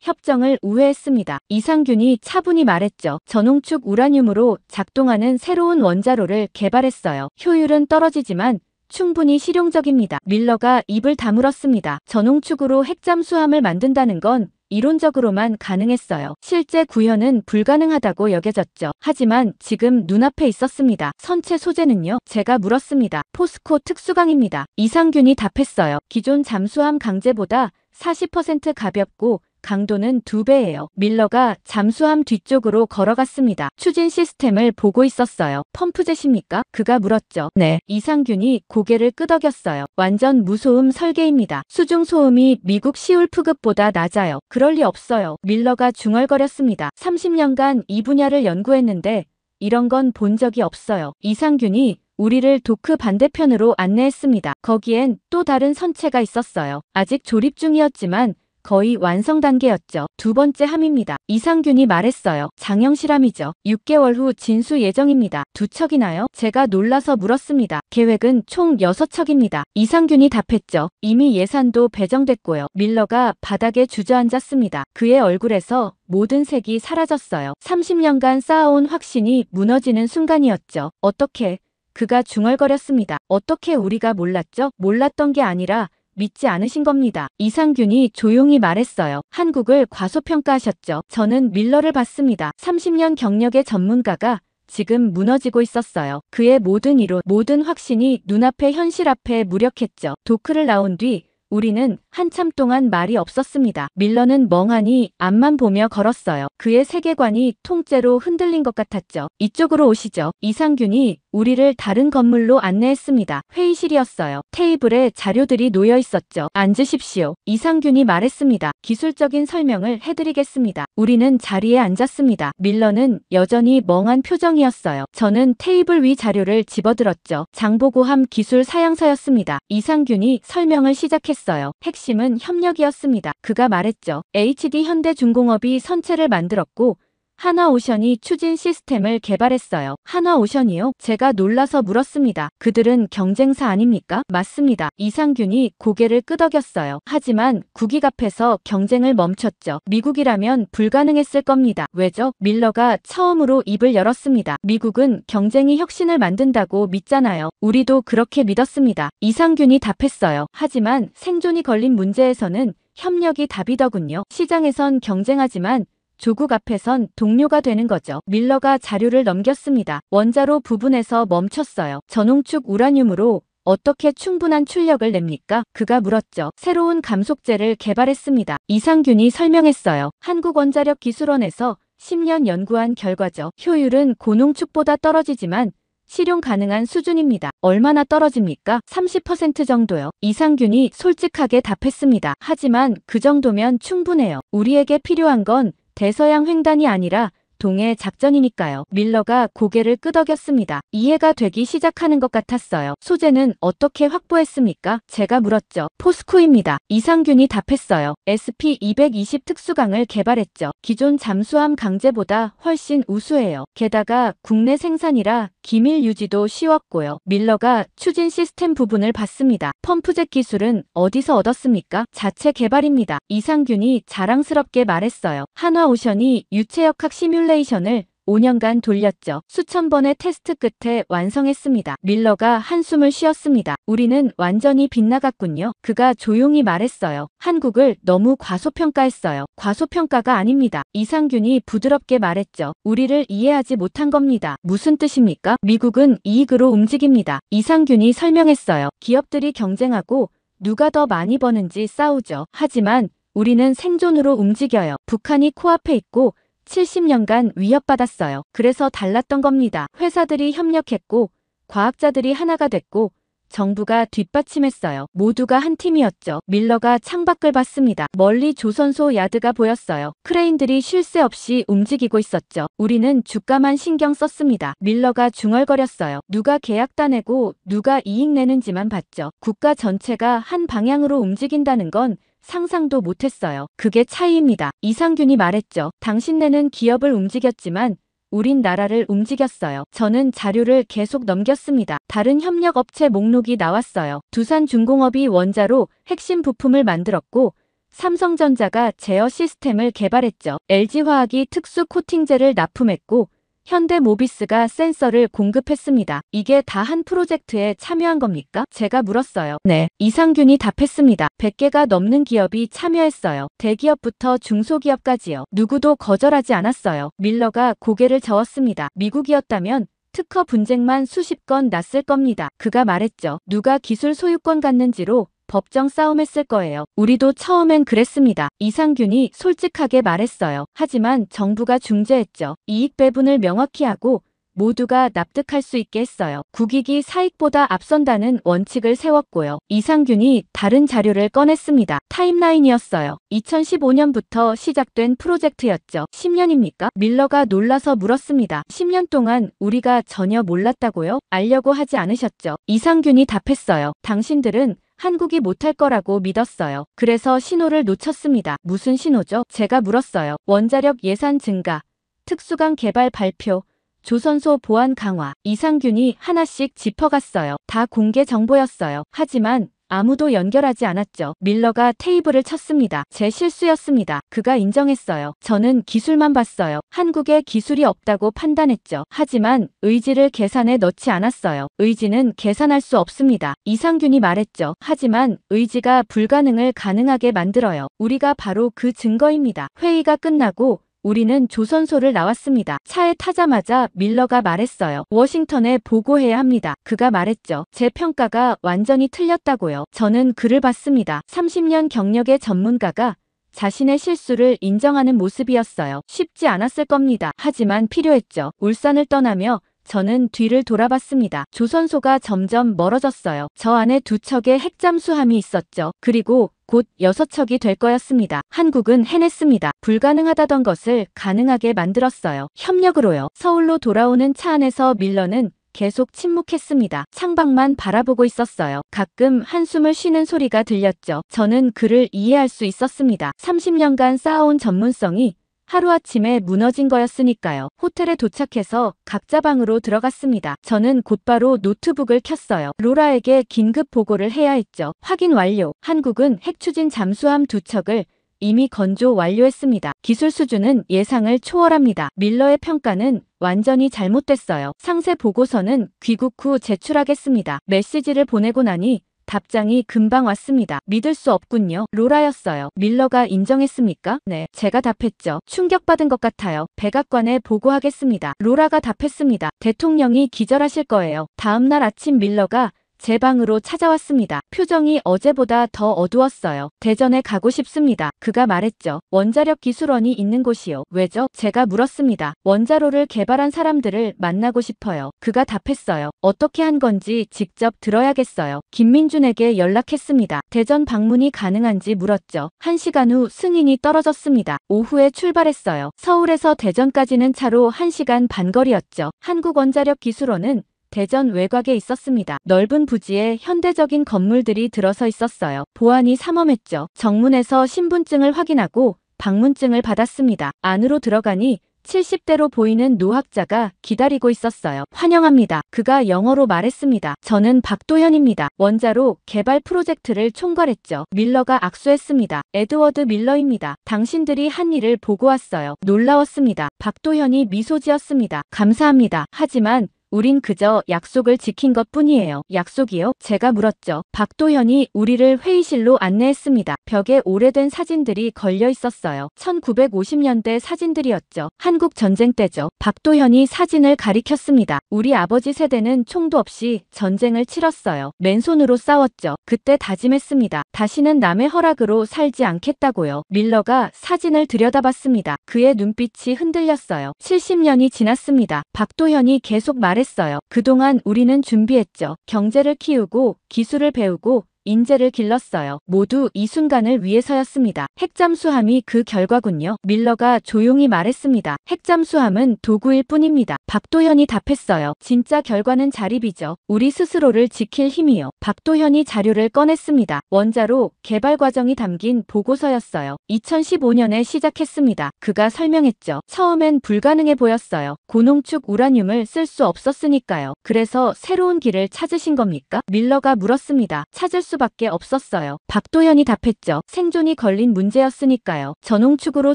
협정을 우회했습니다. 이상균이 차분히 말했죠. 저농축 우라늄으로 작동하는 새로운 원자로를 개발했어요. 효율은 떨어지지만 충분히 실용적입니다. 밀러가 입을 다물었습니다. 저농축으로 핵잠수함을 만든다는 건 이론적으로만 가능했어요. 실제 구현은 불가능하다고 여겨졌죠. 하지만 지금 눈앞에 있었습니다. 선체 소재는요? 제가 물었습니다. 포스코 특수강입니다. 이상균이 답했어요. 기존 잠수함 강제보다 40% 가볍고 강도는 2배예요. 밀러가 잠수함 뒤쪽으로 걸어갔습니다. 추진 시스템을 보고 있었어요. 펌프젯입니까? 그가 물었죠. 네. 이상균이 고개를 끄덕였어요. 완전 무소음 설계입니다. 수중 소음이 미국 시울프급보다 낮아요. 그럴 리 없어요. 밀러가 중얼거렸습니다. 30년간 이 분야를 연구했는데 이런 건 본 적이 없어요. 이상균이 우리를 도크 반대편으로 안내했습니다. 거기엔 또 다른 선체가 있었어요. 아직 조립 중이었지만 거의 완성 단계였죠. 두 번째 함입니다. 이상균이 말했어요. 장형실함이죠. 6개월 후 진수 예정입니다. 2척이나요? 제가 놀라서 물었습니다. 계획은 총 6척입니다. 이상균이 답했죠. 이미 예산도 배정됐고요. 밀러가 바닥에 주저앉았습니다. 그의 얼굴에서 모든 색이 사라졌어요. 30년간 쌓아온 확신이 무너지는 순간이었죠. 어떻게? 그가 중얼거렸습니다. 어떻게 우리가 몰랐죠? 몰랐던 게 아니라 믿지 않으신 겁니다. 이상균이 조용히 말했어요. 한국을 과소평가하셨죠. 저는 밀러를 봤습니다. 30년 경력의 전문가가 지금 무너지고 있었어요. 그의 모든 이론, 모든 확신이 눈앞에 현실 앞에 무력했죠. 도크를 나온 뒤 우리는 한참 동안 말이 없었습니다. 밀러는 멍하니 앞만 보며 걸었어요. 그의 세계관이 통째로 흔들린 것 같았죠. 이쪽으로 오시죠. 이상균이 우리를 다른 건물로 안내했습니다. 회의실이었어요. 테이블에 자료들이 놓여 있었죠. 앉으십시오. 이상균이 말했습니다. 기술적인 설명을 해드리겠습니다. 우리는 자리에 앉았습니다. 밀러는 여전히 멍한 표정이었어요. 저는 테이블 위 자료를 집어들었죠. 장보고함 기술 사양서였습니다. 이상균이 설명을 시작했어요. 핵심은 협력이었습니다. 그가 말했죠. HD 현대중공업이 선체를 만들었고 한화오션이 추진 시스템을 개발했어요. 한화오션이요? 제가 놀라서 물었습니다. 그들은 경쟁사 아닙니까? 맞습니다. 이상균이 고개를 끄덕였어요. 하지만 국익 앞에서 경쟁을 멈췄죠. 미국이라면 불가능했을 겁니다. 왜죠? 밀러가 처음으로 입을 열었습니다. 미국은 경쟁이 혁신을 만든다고 믿잖아요. 우리도 그렇게 믿었습니다. 이상균이 답했어요. 하지만 생존이 걸린 문제에서는 협력이 답이더군요. 시장에선 경쟁하지만 조국 앞에선 동료가 되는 거죠. 밀러가 자료를 넘겼습니다. 원자로 부분에서 멈췄어요. 저농축 우라늄으로 어떻게 충분한 출력을 냅니까? 그가 물었죠. 새로운 감속재를 개발했습니다. 이상균이 설명했어요. 한국원자력기술원에서 10년 연구한 결과죠. 효율은 고농축보다 떨어지지만 실용 가능한 수준입니다. 얼마나 떨어집니까? 30% 정도요. 이상균이 솔직하게 답했습니다. 하지만 그 정도면 충분해요. 우리에게 필요한 건 대서양 횡단이 아니라 동해 작전이니까요. 밀러가 고개를 끄덕였습니다. 이해가 되기 시작하는 것 같았어요. 소재는 어떻게 확보했습니까? 제가 물었죠. 포스코입니다. 이상균이 답했어요. SP-220 특수강을 개발했죠. 기존 잠수함 강제보다 훨씬 우수해요. 게다가 국내 생산이라 기밀 유지도 쉬웠고요. 밀러가 추진 시스템 부분을 봤습니다. 펌프젯 기술은 어디서 얻었습니까? 자체 개발입니다. 이상균이 자랑스럽게 말했어요. 한화오션이 유체역학 시뮬레이션을 5년간 돌렸죠. 수천 번의 테스트 끝에 완성했습니다. 밀러가 한숨을 쉬었습니다. 우리는 완전히 빗나갔군요. 그가 조용히 말했어요. 한국을 너무 과소평가했어요. 과소평가가 아닙니다. 이상균이 부드럽게 말했죠. 우리를 이해하지 못한 겁니다. 무슨 뜻입니까? 미국은 이익으로 움직입니다. 이상균이 설명했어요. 기업들이 경쟁하고 누가 더 많이 버는지 싸우죠. 하지만 우리는 생존으로 움직여요. 북한이 코앞에 있고 70년간 위협받았어요. 그래서 달랐던 겁니다. 회사들이 협력했고 과학자들이 하나가 됐고 정부가 뒷받침했어요. 모두가 한 팀이었죠. 밀러가 창밖을 봤습니다. 멀리 조선소 야드가 보였어요. 크레인들이 쉴 새 없이 움직이고 있었죠. 우리는 주가만 신경 썼습니다. 밀러가 중얼거렸어요. 누가 계약 따내고 누가 이익 내는지만 봤죠. 국가 전체가 한 방향으로 움직인다는 건 상상도 못했어요. 그게 차이입니다. 이상균이 말했죠. 당신네는 기업을 움직였지만 우린 나라를 움직였어요. 저는 자료를 계속 넘겼습니다. 다른 협력업체 목록이 나왔어요. 두산중공업이 원자로 핵심 부품을 만들었고 삼성전자가 제어 시스템을 개발했죠. LG화학이 특수 코팅제를 납품했고 현대모비스가 센서를 공급했습니다. 이게 다 한 프로젝트에 참여한 겁니까? 제가 물었어요. 네. 이상균이 답했습니다. 100개가 넘는 기업이 참여했어요. 대기업부터 중소기업까지요. 누구도 거절하지 않았어요. 밀러가 고개를 저었습니다. 미국이었다면 특허 분쟁만 수십 건 났을 겁니다. 그가 말했죠. 누가 기술 소유권 갖는지로 법정 싸움했을 거예요. 우리도 처음엔 그랬습니다. 이상균이 솔직하게 말했어요. 하지만 정부가 중재했죠. 이익 배분을 명확히 하고 모두가 납득할 수 있게 했어요. 국익이 사익보다 앞선다는 원칙을 세웠고요. 이상균이 다른 자료를 꺼냈습니다. 타임라인이었어요. 2015년부터 시작된 프로젝트였죠. 10년입니까? 밀러가 놀라서 물었습니다. 10년 동안 우리가 전혀 몰랐다고요? 알려고 하지 않으셨죠? 이상균이 답했어요. 당신들은 한국이 못할 거라고 믿었어요. 그래서 신호를 놓쳤습니다. 무슨 신호죠? 제가 물었어요. 원자력 예산 증가, 특수강 개발 발표, 조선소 보안 강화. 이상균이 하나씩 짚어갔어요. 다 공개 정보였어요. 하지만 아무도 연결하지 않았죠. 밀러가 테이블을 쳤습니다. 제 실수였습니다. 그가 인정했어요. 저는 기술만 봤어요. 한국에 기술이 없다고 판단했죠. 하지만 의지를 계산에 넣지 않았어요. 의지는 계산할 수 없습니다. 이상균이 말했죠. 하지만 의지가 불가능을 가능하게 만들어요. 우리가 바로 그 증거입니다. 회의가 끝나고 우리는 조선소를 나왔습니다. 차에 타자마자 밀러가 말했어요. 워싱턴에 보고해야 합니다. 그가 말했죠. 제 평가가 완전히 틀렸다고요. 저는 글을 봤습니다. 30년 경력의 전문가가 자신의 실수를 인정하는 모습이었어요. 쉽지 않았을 겁니다. 하지만 필요했죠. 울산을 떠나며 저는 뒤를 돌아봤습니다. 조선소가 점점 멀어졌어요. 저 안에 2척의 핵잠수함이 있었죠. 그리고 곧 6척이 될 거였습니다. 한국은 해냈습니다. 불가능하다던 것을 가능하게 만들었어요. 협력으로요. 서울로 돌아오는 차 안에서 밀러는 계속 침묵했습니다. 창밖만 바라보고 있었어요. 가끔 한숨을 쉬는 소리가 들렸죠. 저는 그를 이해할 수 있었습니다. 30년간 쌓아온 전문성이 하루아침에 무너진 거였으니까요. 호텔에 도착해서 각자 방으로 들어갔습니다. 저는 곧바로 노트북을 켰어요. 로라에게 긴급 보고를 해야 했죠. 확인 완료. 한국은 핵추진 잠수함 2척을 이미 건조 완료했습니다. 기술 수준은 예상을 초월합니다. 밀러의 평가는 완전히 잘못됐어요. 상세 보고서는 귀국 후 제출하겠습니다. 메시지를 보내고 나니 답장이 금방 왔습니다. 믿을 수 없군요. 로라였어요. 밀러가 인정했습니까? 네. 제가 답했죠. 충격받은 것 같아요. 백악관에 보고하겠습니다. 로라가 답했습니다. 대통령이 기절하실 거예요. 다음 날 아침 밀러가 제 방으로 찾아왔습니다. 표정이 어제보다 더 어두웠어요. 대전에 가고 싶습니다. 그가 말했죠. 원자력 기술원이 있는 곳이요. 왜죠? 제가 물었습니다. 원자로를 개발한 사람들을 만나고 싶어요. 그가 답했어요. 어떻게 한 건지 직접 들어야겠어요. 김민준에게 연락했습니다. 대전 방문이 가능한지 물었죠. 1시간 후 승인이 떨어졌습니다. 오후에 출발했어요. 서울에서 대전까지는 차로 1시간 반 거리였죠. 한국원자력기술원은 대전 외곽에 있었습니다. 넓은 부지에 현대적인 건물들이 들어서 있었어요. 보안이 삼엄했죠. 정문에서 신분증을 확인하고 방문증을 받았습니다. 안으로 들어가니 70대로 보이는 노학자가 기다리고 있었어요. 환영합니다. 그가 영어로 말했습니다. 저는 박도현입니다. 원자로 개발 프로젝트를 총괄했죠. 밀러가 악수했습니다. 에드워드 밀러입니다. 당신들이 한 일을 보고 왔어요. 놀라웠습니다. 박도현이 미소 지었습니다. 감사합니다. 하지만 우린 그저 약속을 지킨 것뿐이에요. 약속이요? 제가 물었죠. 박도현이 우리를 회의실로 안내했습니다. 벽에 오래된 사진들이 걸려 있었어요. 1950년대 사진들이었죠. 한국 전쟁 때죠. 박도현이 사진을 가리켰습니다. 우리 아버지 세대는 총도 없이 전쟁을 치렀어요. 맨손으로 싸웠죠. 그때 다짐했습니다. 다시는 남의 허락으로 살지 않겠다고요. 밀러가 사진을 들여다봤습니다. 그의 눈빛이 흔들렸어요. 70년이 지났습니다. 박도현이 계속 말했어요. 그동안 우리는 준비했죠. 경제를 키우고 기술을 배우고 인재를 길렀어요. 모두 이 순간을 위해서였습니다. 핵잠수함이 그 결과군요. 밀러가 조용히 말했습니다. 핵잠수함은 도구일 뿐입니다. 박도현이 답했어요. 진짜 결과는 자립이죠. 우리 스스로를 지킬 힘이요. 박도현이 자료를 꺼냈습니다. 원자로 개발 과정이 담긴 보고서였어요. 2015년에 시작했습니다. 그가 설명했죠. 처음엔 불가능해 보였어요. 고농축 우라늄을 쓸 수 없었으니까요. 그래서 새로운 길을 찾으신 겁니까? 밀러가 물었습니다. 찾을 수밖에 없었어요. 박도현이 답했죠. 생존이 걸린 문제였으니까요. 저농축으로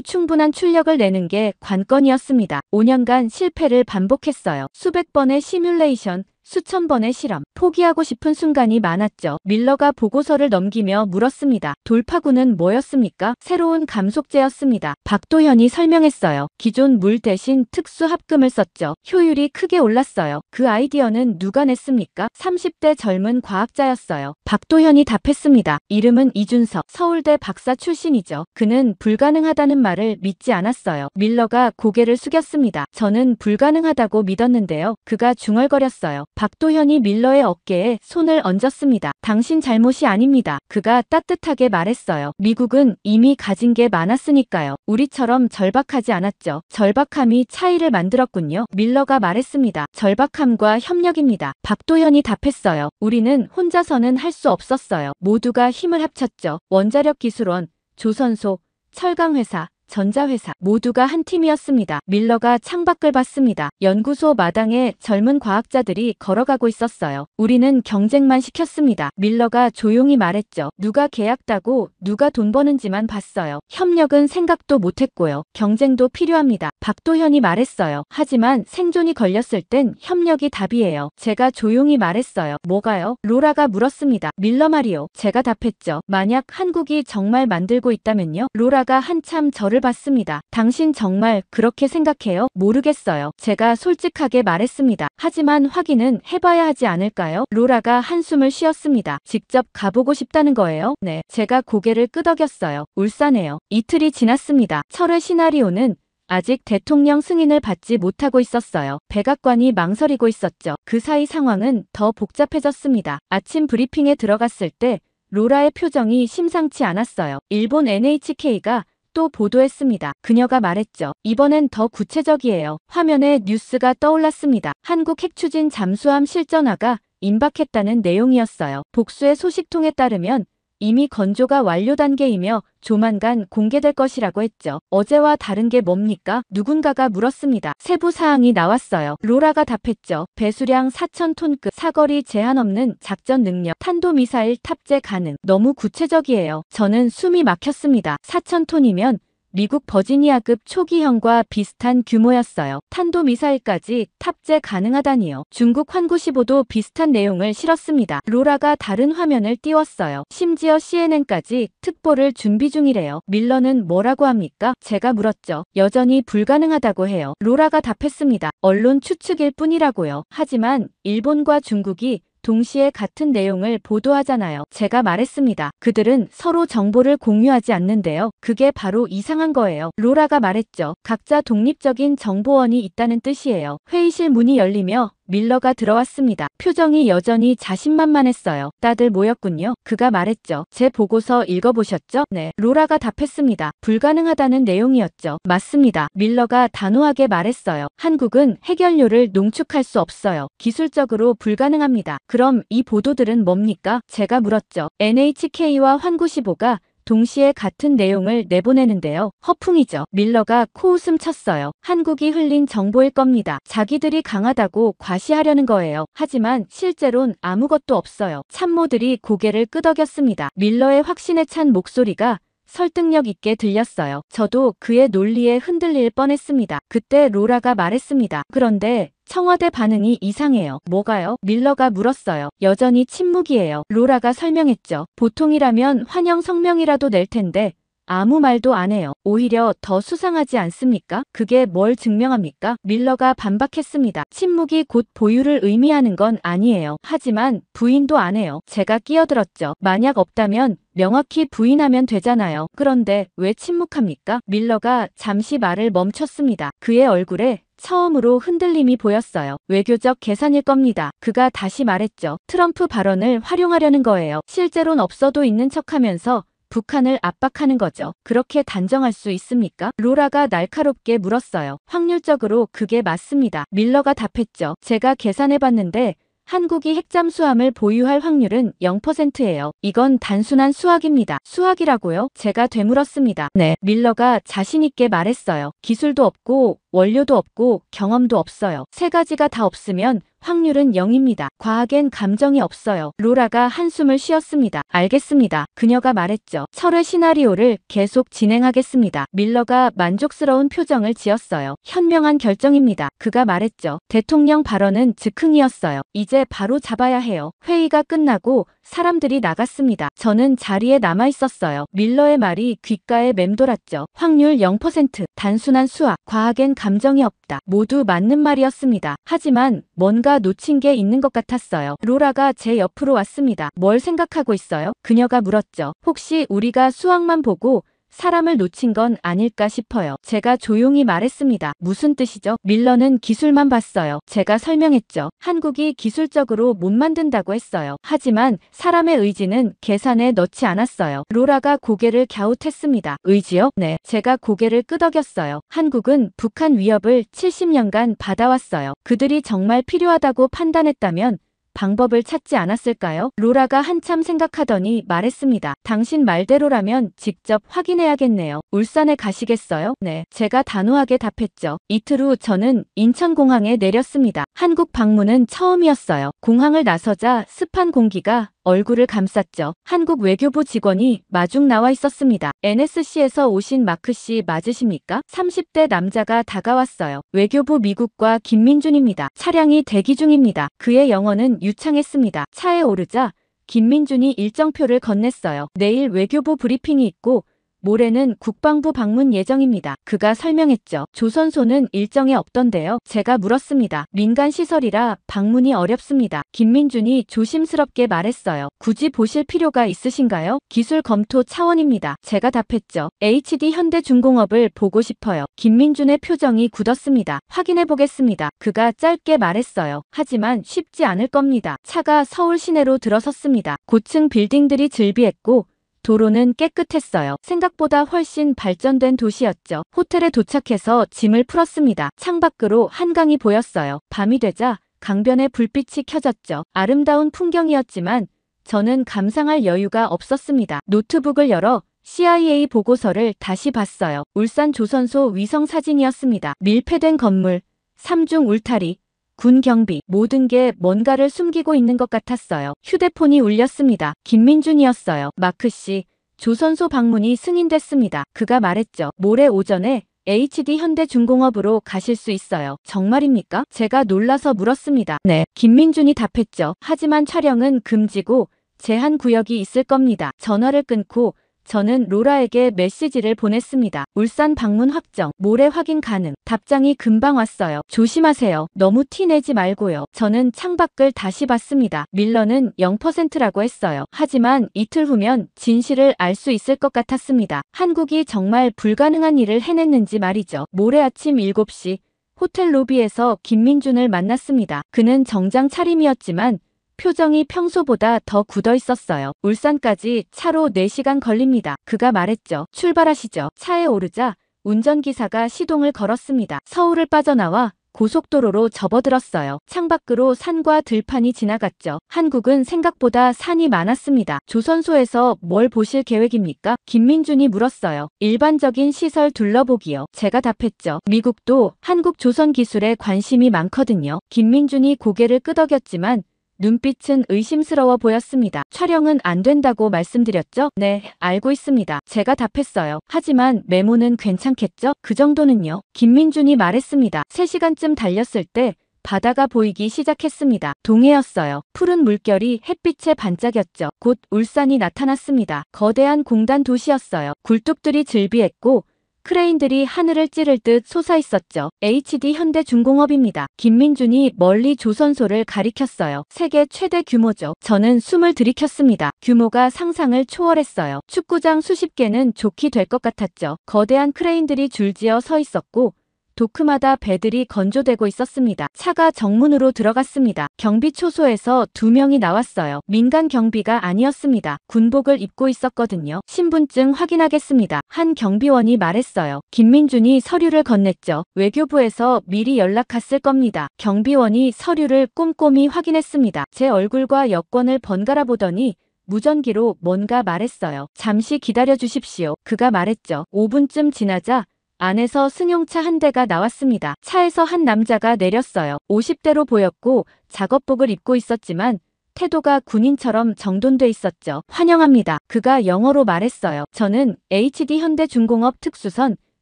충분한 출력을 내는 게 관건이었습니다. 5년간 실패를 반복했어요. 수백 번의 시뮬레이션, 수천 번의 실험, 포기하고 싶은 순간이 많았죠. 밀러가 보고서를 넘기며 물었습니다. 돌파구는 뭐였습니까? 새로운 감속제였습니다. 박도현이 설명했어요. 기존 물 대신 특수 합금을 썼죠. 효율이 크게 올랐어요. 그 아이디어는 누가 냈습니까? 30대 젊은 과학자였어요. 박도현이 답했습니다. 이름은 이준석, 서울대 박사 출신이죠. 그는 불가능하다는 말을 믿지 않았어요. 밀러가 고개를 숙였습니다. 저는 불가능하다고 믿었는데요. 그가 중얼거렸어요. 박도현이 밀러의 어깨에 손을 얹었습니다. 당신 잘못이 아닙니다. 그가 따뜻하게 말했어요. 미국은 이미 가진 게 많았으니까요. 우리처럼 절박하지 않았죠. 절박함이 차이를 만들었군요. 밀러가 말했습니다. 절박함과 협력입니다. 박도현이 답했어요. 우리는 혼자서는 할 수 없었어요. 모두가 힘을 합쳤죠. 원자력기술원, 조선소, 철강회사, 전자회사 모두가 한 팀이었습니다. 밀러가 창밖을 봤습니다. 연구소 마당에 젊은 과학자들이 걸어가고 있었어요. 우리는 경쟁만 시켰습니다. 밀러가 조용히 말했죠. 누가 계약 따고 누가 돈 버는지만 봤어요. 협력은 생각도 못했고요. 경쟁도 필요합니다. 박도현이 말했어요. 하지만 생존이 걸렸을 땐 협력이 답이에요. 제가 조용히 말했어요. 뭐가요? 로라가 물었습니다. 밀러 말이요. 제가 답했죠. 만약 한국이 정말 만들고 있다면요? 로라가 한참 저를 봤습니다. 당신 정말 그렇게 생각해요? 모르겠어요. 제가 솔직하게 말했습니다. 하지만 확인은 해봐야 하지 않을까요? 로라가 한숨을 쉬었습니다. 직접 가보고 싶다는 거예요? 네. 제가 고개를 끄덕였어요. 울산에요. 이틀이 지났습니다. 철회 시나리오는 아직 대통령 승인을 받지 못하고 있었어요. 백악관이 망설이고 있었죠. 그 사이 상황은 더 복잡해졌습니다. 아침 브리핑에 들어갔을 때 로라의 표정이 심상치 않았어요. 일본 NHK가 또 보도했습니다. 그녀가 말했죠. 이번엔 더 구체적이에요. 화면에 뉴스가 떠올랐습니다. 한국 핵추진 잠수함 실전화가 임박했다는 내용이었어요. 복수의 소식통에 따르면 이미 건조가 완료 단계이며 조만간 공개될 것이라고 했죠. 어제와 다른 게 뭡니까? 누군가가 물었습니다. 세부 사항이 나왔어요. 로라가 답했죠. 배수량 4,000톤급, 사거리 제한 없는 작전 능력, 탄도미사일 탑재 가능. 너무 구체적이에요. 저는 숨이 막혔습니다. 4,000톤이면 미국 버지니아급 초기형과 비슷한 규모였어요. 탄도미사일까지 탑재 가능하다니요. 중국 환구15도 비슷한 내용을 실었습니다. 로라가 다른 화면을 띄웠어요. 심지어 CNN까지 특보를 준비 중이래요. 밀러는 뭐라고 합니까? 제가 물었죠. 여전히 불가능하다고 해요. 로라가 답했습니다. 언론 추측일 뿐이라고요. 하지만 일본과 중국이 동시에 같은 내용을 보도하잖아요. 제가 말했습니다. 그들은 서로 정보를 공유하지 않는데요. 그게 바로 이상한 거예요. 로라가 말했죠. 각자 독립적인 정보원이 있다는 뜻이에요. 회의실 문이 열리며 밀러가 들어왔습니다. 표정이 여전히 자신만만했어요. 다들 모였군요. 그가 말했죠. 제 보고서 읽어보셨죠? 네. 로라가 답했습니다. 불가능하다는 내용이었죠. 맞습니다. 밀러가 단호하게 말했어요. 한국은 해결료를 농축할 수 없어요. 기술적으로 불가능합니다. 그럼 이 보도들은 뭡니까? 제가 물었죠. NHK와 환구시보가 동시에 같은 내용을 내보내는데요. 허풍이죠. 밀러가 코웃음 쳤어요. 한국이 흘린 정보일 겁니다. 자기들이 강하다고 과시하려는 거예요. 하지만 실제론 아무것도 없어요. 참모들이 고개를 끄덕였습니다. 밀러의 확신에 찬 목소리가 설득력 있게 들렸어요. 저도 그의 논리에 흔들릴 뻔했습니다. 그때 로라가 말했습니다. 그런데 청와대 반응이 이상해요. 뭐가요? 밀러가 물었어요. 여전히 침묵이에요. 로라가 설명했죠. 보통이라면 환영 성명이라도 낼 텐데 아무 말도 안 해요. 오히려 더 수상하지 않습니까? 그게 뭘 증명합니까? 밀러가 반박했습니다. 침묵이 곧 보유를 의미하는 건 아니에요. 하지만 부인도 안 해요. 제가 끼어들었죠. 만약 없다면 명확히 부인하면 되잖아요. 그런데 왜 침묵합니까? 밀러가 잠시 말을 멈췄습니다. 그의 얼굴에 처음으로 흔들림이 보였어요. 외교적 계산일 겁니다. 그가 다시 말했죠. 트럼프 발언을 활용하려는 거예요. 실제론 없어도 있는 척하면서 북한을 압박하는 거죠. 그렇게 단정할 수 있습니까? 로라가 날카롭게 물었어요. 확률적으로 그게 맞습니다. 밀러가 답했죠. 제가 계산해봤는데 한국이 핵잠수함을 보유할 확률은 0%예요. 이건 단순한 수학입니다. 수학이라고요? 제가 되물었습니다. 네. 밀러가 자신있게 말했어요. 기술도 없고 원료도 없고 경험도 없어요. 세 가지가 다 없으면 확률은 0입니다. 과학엔 감정이 없어요. 로라가 한숨을 쉬었습니다. 알겠습니다. 그녀가 말했죠. 철회 시나리오를 계속 진행하겠습니다. 밀러가 만족스러운 표정을 지었어요. 현명한 결정입니다. 그가 말했죠. 대통령 발언은 즉흥이었어요. 이제 바로 잡아야 해요. 회의가 끝나고 사람들이 나갔습니다. 저는 자리에 남아 있었어요. 밀러의 말이 귓가에 맴돌았죠. 확률 0%, 단순한 수학, 과학엔 감정이 없다. 모두 맞는 말이었습니다. 하지만 뭔가 놓친 게 있는 것 같았어요. 로라가 제 옆으로 왔습니다. 뭘 생각하고 있어요? 그녀가 물었죠. 혹시 우리가 수학만 보고 사람을 놓친 건 아닐까 싶어요. 제가 조용히 말했습니다. 무슨 뜻이죠? 밀러는 기술만 봤어요. 제가 설명했죠. 한국이 기술적으로 못 만든다고 했어요. 하지만 사람의 의지는 계산에 넣지 않았어요. 로라가 고개를 갸웃했습니다. 의지요? 네. 제가 고개를 끄덕였어요. 한국은 북한 위협을 70년간 받아왔어요. 그들이 정말 필요하다고 판단했다면 방법을 찾지 않았을까요? 로라가 한참 생각하더니 말했습니다. 당신 말대로라면 직접 확인해야겠네요. 울산에 가시겠어요? 네. 제가 단호하게 답했죠. 이틀 후 저는 인천공항에 내렸습니다. 한국 방문은 처음이었어요. 공항을 나서자 습한 공기가 얼굴을 감쌌죠. 한국 외교부 직원이 마중 나와 있었습니다. NSC에서 오신 마크 씨 맞으십니까? 30대 남자가 다가왔어요. 외교부 미국과 김민준입니다. 차량이 대기 중입니다. 그의 영어는 유창했습니다. 차에 오르자 김민준이 일정표를 건넸어요. 내일 외교부 브리핑이 있고 모레는 국방부 방문 예정입니다. 그가 설명했죠. 조선소는 일정에 없던데요. 제가 물었습니다. 민간 시설이라 방문이 어렵습니다. 김민준이 조심스럽게 말했어요. 굳이 보실 필요가 있으신가요? 기술 검토 차원입니다. 제가 답했죠. HD 현대중공업을 보고 싶어요. 김민준의 표정이 굳었습니다. 확인해 보겠습니다. 그가 짧게 말했어요. 하지만 쉽지 않을 겁니다. 차가 서울 시내로 들어섰습니다. 고층 빌딩들이 즐비했고 도로는 깨끗했어요. 생각보다 훨씬 발전된 도시였죠. 호텔에 도착해서 짐을 풀었습니다. 창밖으로 한강이 보였어요. 밤이 되자 강변에 불빛이 켜졌죠. 아름다운 풍경이었지만 저는 감상할 여유가 없었습니다. 노트북을 열어 CIA 보고서를 다시 봤어요. 울산 조선소 위성 사진이었습니다. 밀폐된 건물, 삼중 울타리, 군 경비, 모든 게 뭔가를 숨기고 있는 것 같았어요. 휴대폰이 울렸습니다. 김민준이었어요. 마크 씨, 조선소 방문이 승인됐습니다. 그가 말했죠. 모레 오전에 HD 현대중공업으로 가실 수 있어요. 정말입니까? 제가 놀라서 물었습니다. 네. 김민준이 답했죠. 하지만 촬영은 금지고 제한 구역이 있을 겁니다. 전화를 끊고 저는 로라에게 메시지를 보냈습니다. 울산 방문 확정, 모레 확인 가능. 답장이 금방 왔어요. 조심하세요. 너무 티 내지 말고요. 저는 창밖을 다시 봤습니다. 밀러는 0%라고 했어요. 하지만 이틀 후면 진실을 알 수 있을 것 같았습니다. 한국이 정말 불가능한 일을 해냈는지 말이죠. 모레 아침 7시 호텔 로비에서 김민준을 만났습니다. 그는 정장 차림이었지만 표정이 평소보다 더 굳어 있었어요. 울산까지 차로 4시간 걸립니다. 그가 말했죠. 출발하시죠. 차에 오르자 운전기사가 시동을 걸었습니다. 서울을 빠져나와 고속도로로 접어들었어요. 창밖으로 산과 들판이 지나갔죠. 한국은 생각보다 산이 많았습니다. 조선소에서 뭘 보실 계획입니까? 김민준이 물었어요. 일반적인 시설 둘러보기요. 제가 답했죠. 미국도 한국 조선 기술에 관심이 많거든요. 김민준이 고개를 끄덕였지만 눈빛은 의심스러워 보였습니다. 촬영은 안 된다고 말씀드렸죠? 네, 알고 있습니다. 제가 답했어요. 하지만 메모는 괜찮겠죠? 그 정도는요. 김민준이 말했습니다. 3시간쯤 달렸을 때 바다가 보이기 시작했습니다. 동해였어요. 푸른 물결이 햇빛에 반짝였죠. 곧 울산이 나타났습니다. 거대한 공단 도시였어요. 굴뚝들이 즐비했고 크레인들이 하늘을 찌를 듯 솟아있었죠. HD 현대중공업입니다. 김민준이 멀리 조선소를 가리켰어요. 세계 최대 규모죠. 저는 숨을 들이켰습니다. 규모가 상상을 초월했어요. 축구장 수십 개는 좋게 될 것 같았죠. 거대한 크레인들이 줄지어 서 있었고 도크마다 배들이 건조되고 있었습니다. 차가 정문으로 들어갔습니다. 경비 초소에서 2명이 나왔어요. 민간 경비가 아니었습니다. 군복을 입고 있었거든요. 신분증 확인하겠습니다. 한 경비원이 말했어요. 김민준이 서류를 건넸죠. 외교부에서 미리 연락 갔을 겁니다. 경비원이 서류를 꼼꼼히 확인했습니다. 제 얼굴과 여권을 번갈아 보더니 무전기로 뭔가 말했어요. 잠시 기다려 주십시오. 그가 말했죠. 5분쯤 지나자 안에서 승용차 한 대가 나왔습니다. 차에서 한 남자가 내렸어요. 50대로 보였고 작업복을 입고 있었지만 태도가 군인처럼 정돈돼 있었죠. 환영합니다. 그가 영어로 말했어요. 저는 HD 현대중공업 특수선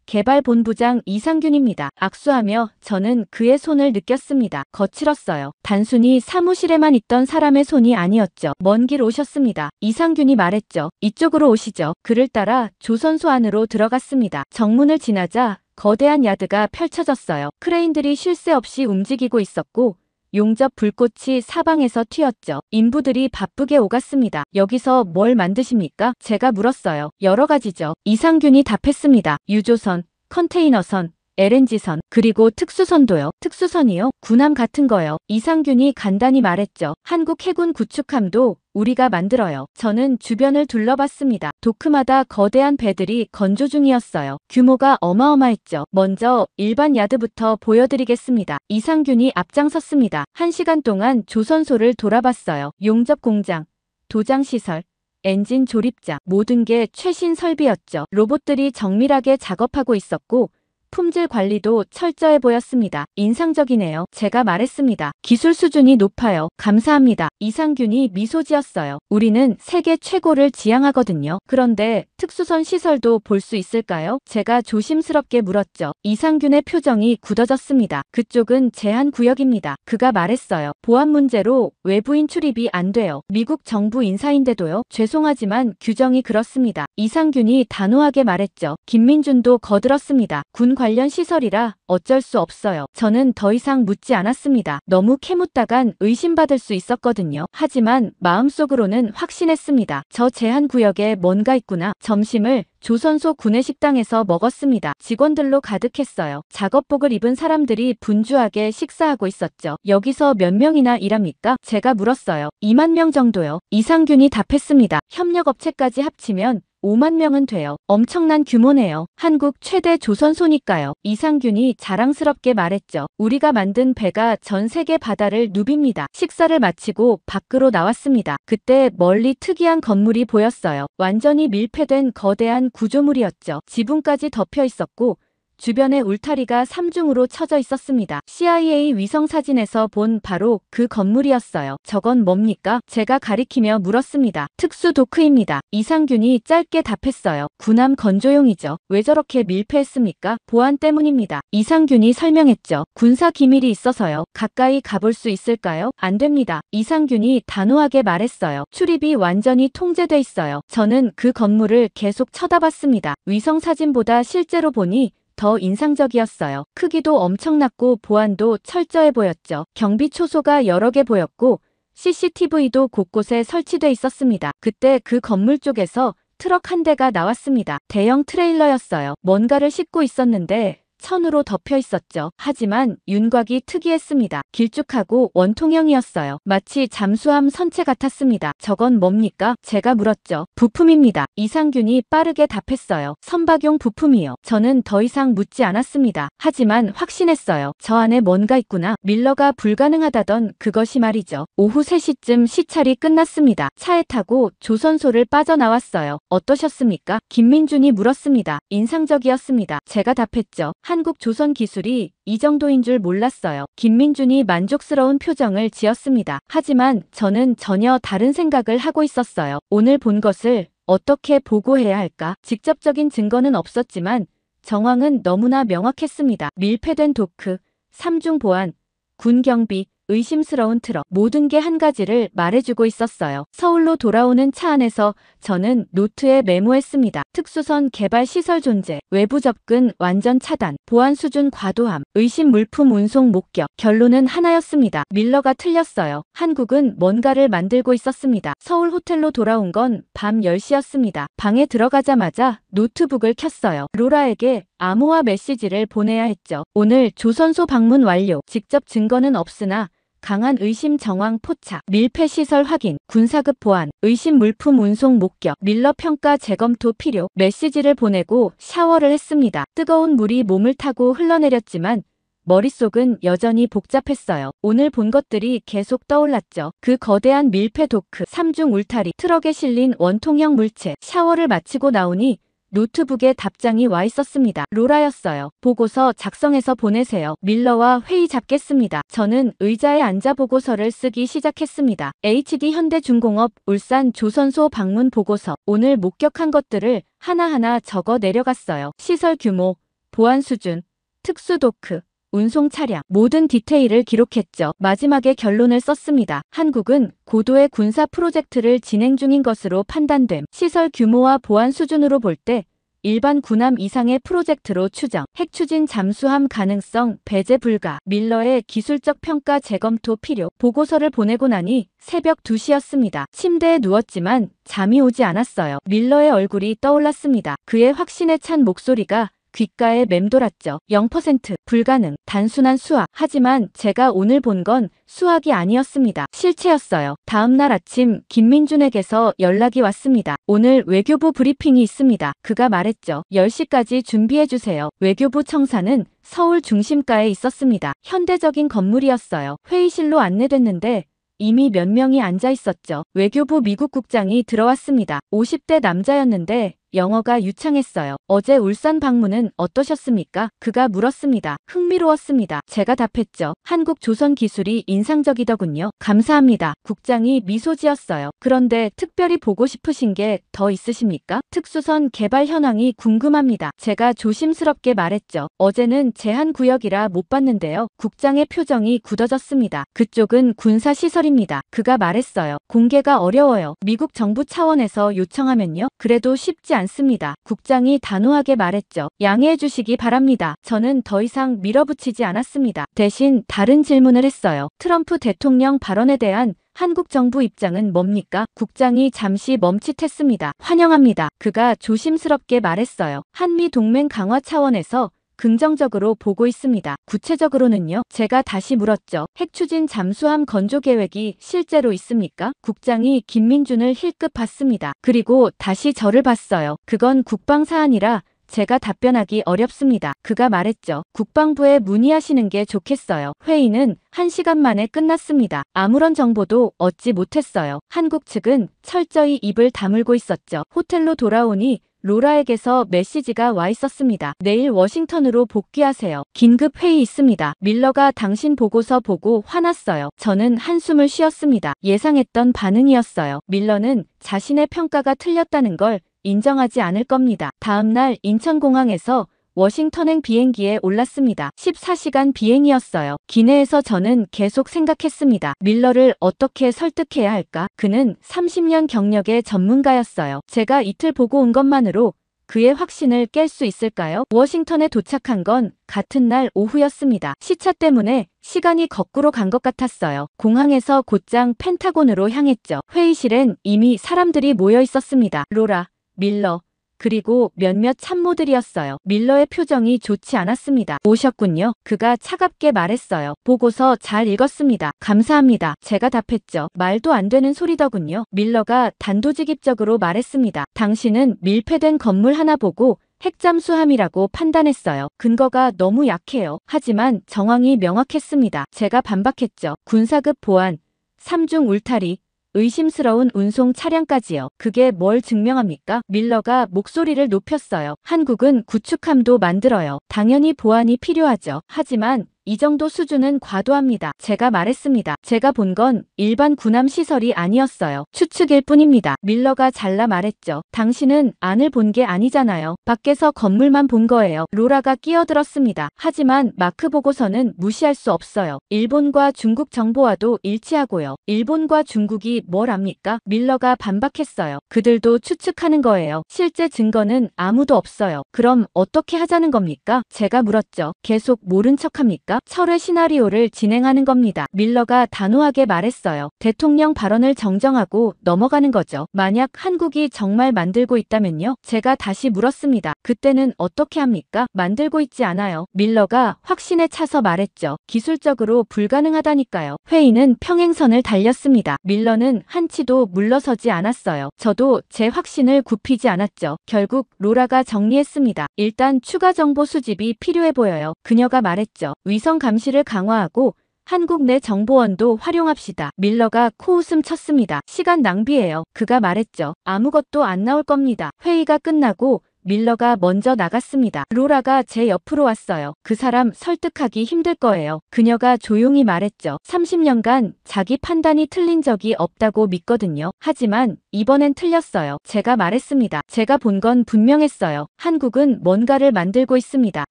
개발본부장 이상균입니다. 악수하며 저는 그의 손을 느꼈습니다. 거칠었어요. 단순히 사무실에만 있던 사람의 손이 아니었죠. 먼 길 오셨습니다. 이상균이 말했죠. 이쪽으로 오시죠. 그를 따라 조선소 안으로 들어갔습니다. 정문을 지나자 거대한 야드가 펼쳐졌어요. 크레인들이 쉴 새 없이 움직이고 있었고 용접 불꽃이 사방에서 튀었죠. 인부들이 바쁘게 오갔습니다. 여기서 뭘 만드십니까? 제가 물었어요. 여러 가지죠. 이상균이 답했습니다. 유조선, 컨테이너선, LNG선, 그리고 특수선도요. 특수선이요? 군함 같은 거요. 이상균이 간단히 말했죠. 한국 해군 구축함도 우리가 만들어요. 저는 주변을 둘러봤습니다. 도크마다 거대한 배들이 건조 중이었어요. 규모가 어마어마했죠. 먼저 일반 야드부터 보여드리겠습니다. 이상균이 앞장섰습니다. 1시간 동안 조선소를 돌아봤어요. 용접 공장, 도장시설, 엔진 조립장, 모든 게 최신 설비였죠. 로봇들이 정밀하게 작업하고 있었고 품질 관리도 철저해 보였습니다. 인상적이네요. 제가 말했습니다. 기술 수준이 높아요. 감사합니다. 이상균이 미소 지었어요. 우리는 세계 최고를 지향하거든요. 그런데 특수선 시설도 볼 수 있을까요? 제가 조심스럽게 물었죠. 이상균의 표정이 굳어졌습니다. 그쪽은 제한 구역입니다. 그가 말했어요. 보안 문제로 외부인 출입이 안 돼요. 미국 정부 인사인데도요. 죄송하지만 규정이 그렇습니다. 이상균이 단호하게 말했죠. 김민준도 거들었습니다. 군 관련 시설이라 어쩔 수 없어요. 저는 더 이상 묻지 않았습니다. 너무 캐묻다간 의심받을 수 있었거든요. 하지만 마음속으로는 확신했습니다. 저 제한 구역에 뭔가 있구나. 점심을 조선소 구내식당에서 먹었습니다. 직원들로 가득했어요. 작업복을 입은 사람들이 분주하게 식사하고 있었죠. 여기서 몇 명이나 일합니까? 제가 물었어요. 2만 명 정도요. 이상균이 답했습니다. 협력업체까지 합치면 5만 명은 돼요. 엄청난 규모네요. 한국 최대 조선소니까요. 이상균이 자랑스럽게 말했죠. 우리가 만든 배가 전 세계 바다를 누빕니다. 식사를 마치고 밖으로 나왔습니다. 그때 멀리 특이한 건물이 보였어요. 완전히 밀폐된 거대한 구조물이었죠. 지붕까지 덮여 있었고 주변에 울타리가 3중으로 쳐져 있었습니다. CIA 위성 사진에서 본 바로 그 건물이었어요. 저건 뭡니까? 제가 가리키며 물었습니다. 특수 도크입니다. 이상균이 짧게 답했어요. 군함 건조용이죠. 왜 저렇게 밀폐했습니까? 보안 때문입니다. 이상균이 설명했죠. 군사 기밀이 있어서요. 가까이 가볼 수 있을까요? 안 됩니다. 이상균이 단호하게 말했어요. 출입이 완전히 통제돼 있어요. 저는 그 건물을 계속 쳐다봤습니다. 위성 사진보다 실제로 보니 더 인상적이었어요. 크기도 엄청났고 보안도 철저해 보였죠. 경비 초소가 여러 개 보였고 CCTV도 곳곳에 설치돼 있었습니다. 그때 그 건물 쪽에서 트럭 한 대가 나왔습니다. 대형 트레일러였어요. 뭔가를 싣고 있었는데 천으로 덮여 있었죠. 하지만 윤곽이 특이했습니다. 길쭉하고 원통형이었어요. 마치 잠수함 선체 같았습니다. 저건 뭡니까? 제가 물었죠. 부품입니다. 이상균이 빠르게 답했어요. 선박용 부품이요. 저는 더 이상 묻지 않았습니다. 하지만 확신했어요. 저 안에 뭔가 있구나. 밀러가 불가능하다던 그것이 말이죠. 오후 3시쯤 시찰이 끝났습니다. 차에 타고 조선소를 빠져나왔어요. 어떠셨습니까? 김민준이 물었습니다. 인상적이었습니다. 제가 답했죠. 한국 조선 기술이 이 정도인 줄 몰랐어요. 김민준이 만족스러운 표정을 지었습니다. 하지만 저는 전혀 다른 생각을 하고 있었어요. 오늘 본 것을 어떻게 보고해야 할까? 직접적인 증거는 없었지만 정황은 너무나 명확했습니다. 밀폐된 도크, 3중 보안, 군 경비, 의심스러운 트럭, 모든 게 한 가지를 말해주고 있었어요. 서울로 돌아오는 차 안에서 저는 노트에 메모했습니다. 특수선 개발 시설 존재, 외부 접근 완전 차단, 보안 수준 과도함, 의심 물품 운송 목격. 결론은 하나였습니다. 밀러가 틀렸어요. 한국은 뭔가를 만들고 있었습니다. 서울 호텔로 돌아온 건 밤 10시였습니다. 방에 들어가자마자 노트북을 켰어요. 로라에게 암호화 메시지를 보내야 했죠. 오늘 조선소 방문 완료. 직접 증거는 없으나 강한 의심 정황 포착, 밀폐 시설 확인, 군사급 보안, 의심 물품 운송 목격, 밀러 평가 재검토 필요. 메시지를 보내고 샤워를 했습니다. 뜨거운 물이 몸을 타고 흘러내렸지만 머릿속은 여전히 복잡했어요. 오늘 본 것들이 계속 떠올랐죠. 그 거대한 밀폐 도크, 3중 울타리, 트럭에 실린 원통형 물체. 샤워를 마치고 나오니 노트북에 답장이 와 있었습니다. 로라였어요. 보고서 작성해서 보내세요. 밀러와 회의 잡겠습니다. 저는 의자에 앉아 보고서를 쓰기 시작했습니다. HD 현대중공업 울산 조선소 방문 보고서. 오늘 목격한 것들을 하나하나 적어 내려갔어요. 시설 규모, 보안 수준, 특수 도크, 운송 차량, 모든 디테일을 기록했죠. 마지막에 결론을 썼습니다. 한국은 고도의 군사 프로젝트를 진행 중인 것으로 판단됨. 시설 규모와 보안 수준으로 볼 때 일반 군함 이상의 프로젝트로 추정. 핵추진 잠수함 가능성 배제 불가. 밀러의 기술적 평가 재검토 필요. 보고서를 보내고 나니 새벽 2시였습니다. 침대에 누웠지만 잠이 오지 않았어요. 밀러의 얼굴이 떠올랐습니다. 그의 확신에 찬 목소리가 귓가에 맴돌았죠. 0% 불가능, 단순한 수학. 하지만 제가 오늘 본 건 수학이 아니었습니다. 실체였어요. 다음날 아침 김민준에게서 연락이 왔습니다. 오늘 외교부 브리핑이 있습니다. 그가 말했죠. 10시까지 준비해주세요. 외교부 청사는 서울 중심가에 있었습니다. 현대적인 건물이었어요. 회의실로 안내됐는데 이미 몇 명이 앉아 있었죠. 외교부 미국 국장이 들어왔습니다. 50대 남자였는데 영어가 유창했어요. 어제 울산 방문은 어떠셨습니까? 그가 물었습니다. 흥미로웠습니다. 제가 답했죠. 한국 조선 기술이 인상적이더군요. 감사합니다. 국장이 미소 지었어요. 그런데 특별히 보고 싶으신 게 더 있으십니까? 특수선 개발 현황이 궁금합니다. 제가 조심스럽게 말했죠. 어제는 제한구역이라 못 봤는데요. 국장의 표정이 굳어졌습니다. 그쪽은 군사시설입니다. 그가 말했어요. 공개가 어려워요. 미국 정부 차원에서 요청하면요. 그래도 쉽지 않습니다. 국장이 단호하게 말했죠. 양해해 주시기 바랍니다. 저는 더 이상 밀어붙이지 않았습니다. 대신 다른 질문을 했어요. 트럼프 대통령 발언에 대한 한국 정부 입장은 뭡니까? 국장이 잠시 멈칫했습니다. 환영합니다. 그가 조심스럽게 말했어요. 한미 동맹 강화 차원에서 긍정적으로 보고 있습니다. 구체적으로는요? 제가 다시 물었죠. 핵추진 잠수함 건조 계획이 실제로 있습니까? 국장이 김민준을 힐끗 봤습니다. 그리고 다시 저를 봤어요. 그건 국방 사안이라 제가 답변하기 어렵습니다. 그가 말했죠. 국방부에 문의하시는 게 좋겠어요. 회의는 1시간 만에 끝났습니다. 아무런 정보도 얻지 못했어요. 한국 측은 철저히 입을 다물고 있었죠. 호텔로 돌아오니 로라에게서 메시지가 와 있었습니다. 내일 워싱턴으로 복귀하세요. 긴급 회의 있습니다. 밀러가 당신 보고서 보고 화났어요. 저는 한숨을 쉬었습니다. 예상했던 반응이었어요. 밀러는 자신의 평가가 틀렸다는 걸 인정하지 않을 겁니다. 다음날 인천공항에서 워싱턴행 비행기에 올랐습니다. 14시간 비행이었어요. 기내에서 저는 계속 생각했습니다. 밀러를 어떻게 설득해야 할까? 그는 30년 경력의 전문가였어요. 제가 이틀 보고 온 것만으로 그의 확신을 깰 수 있을까요? 워싱턴에 도착한 건 같은 날 오후였습니다. 시차 때문에 시간이 거꾸로 간 것 같았어요. 공항에서 곧장 펜타곤으로 향했죠. 회의실엔 이미 사람들이 모여 있었습니다. 로라, 밀러, 그리고 몇몇 참모들이었어요. 밀러의 표정이 좋지 않았습니다. 오셨군요. 그가 차갑게 말했어요. 보고서 잘 읽었습니다. 감사합니다. 제가 답했죠. 말도 안 되는 소리더군요. 밀러가 단도직입적으로 말했습니다. 당신은 밀폐된 건물 하나 보고 핵잠수함이라고 판단했어요. 근거가 너무 약해요. 하지만 정황이 명확했습니다. 제가 반박했죠. 군사급 보안, 3중 울타리, 의심스러운 운송 차량까지요. 그게 뭘 증명합니까? 밀러가 목소리를 높였어요. 한국은 구축함도 만들어요. 당연히 보안이 필요하죠. 하지만 이 정도 수준은 과도합니다. 제가 말했습니다. 제가 본 건 일반 군함 시설이 아니었어요. 추측일 뿐입니다. 밀러가 잘라 말했죠. 당신은 안을 본 게 아니잖아요. 밖에서 건물만 본 거예요. 로라가 끼어들었습니다. 하지만 마크 보고서는 무시할 수 없어요. 일본과 중국 정보와도 일치하고요. 일본과 중국이 뭘 압니까? 밀러가 반박했어요. 그들도 추측하는 거예요. 실제 증거는 아무도 없어요. 그럼 어떻게 하자는 겁니까? 제가 물었죠. 계속 모른 척합니까? 철회 시나리오를 진행하는 겁니다. 밀러가 단호하게 말했어요. 대통령 발언을 정정하고 넘어가는 거죠. 만약 한국이 정말 만들고 있다면요? 제가 다시 물었습니다. 그때는 어떻게 합니까? 만들고 있지 않아요. 밀러가 확신에 차서 말했죠. 기술적으로 불가능하다니까요. 회의는 평행선을 달렸습니다. 밀러는 한치도 물러서지 않았어요. 저도 제 확신을 굽히지 않았죠. 결국 로라가 정리했습니다. 일단 추가 정보 수집이 필요해 보여요. 그녀가 말했죠. 위성 감시를 강화하고 한국 내 정보원도 활용합시다. 밀러가 코웃음 쳤습니다. 시간 낭비예요. 그가 말했죠. 아무것도 안 나올 겁니다. 회의가 끝나고 밀러가 먼저 나갔습니다. 로라가 제 옆으로 왔어요. 그 사람 설득하기 힘들 거예요. 그녀가 조용히 말했죠. 30년간 자기 판단이 틀린 적이 없다고 믿거든요. 하지만 이번엔 틀렸어요. 제가 말했습니다. 제가 본 건 분명했어요. 한국은 뭔가를 만들고 있습니다.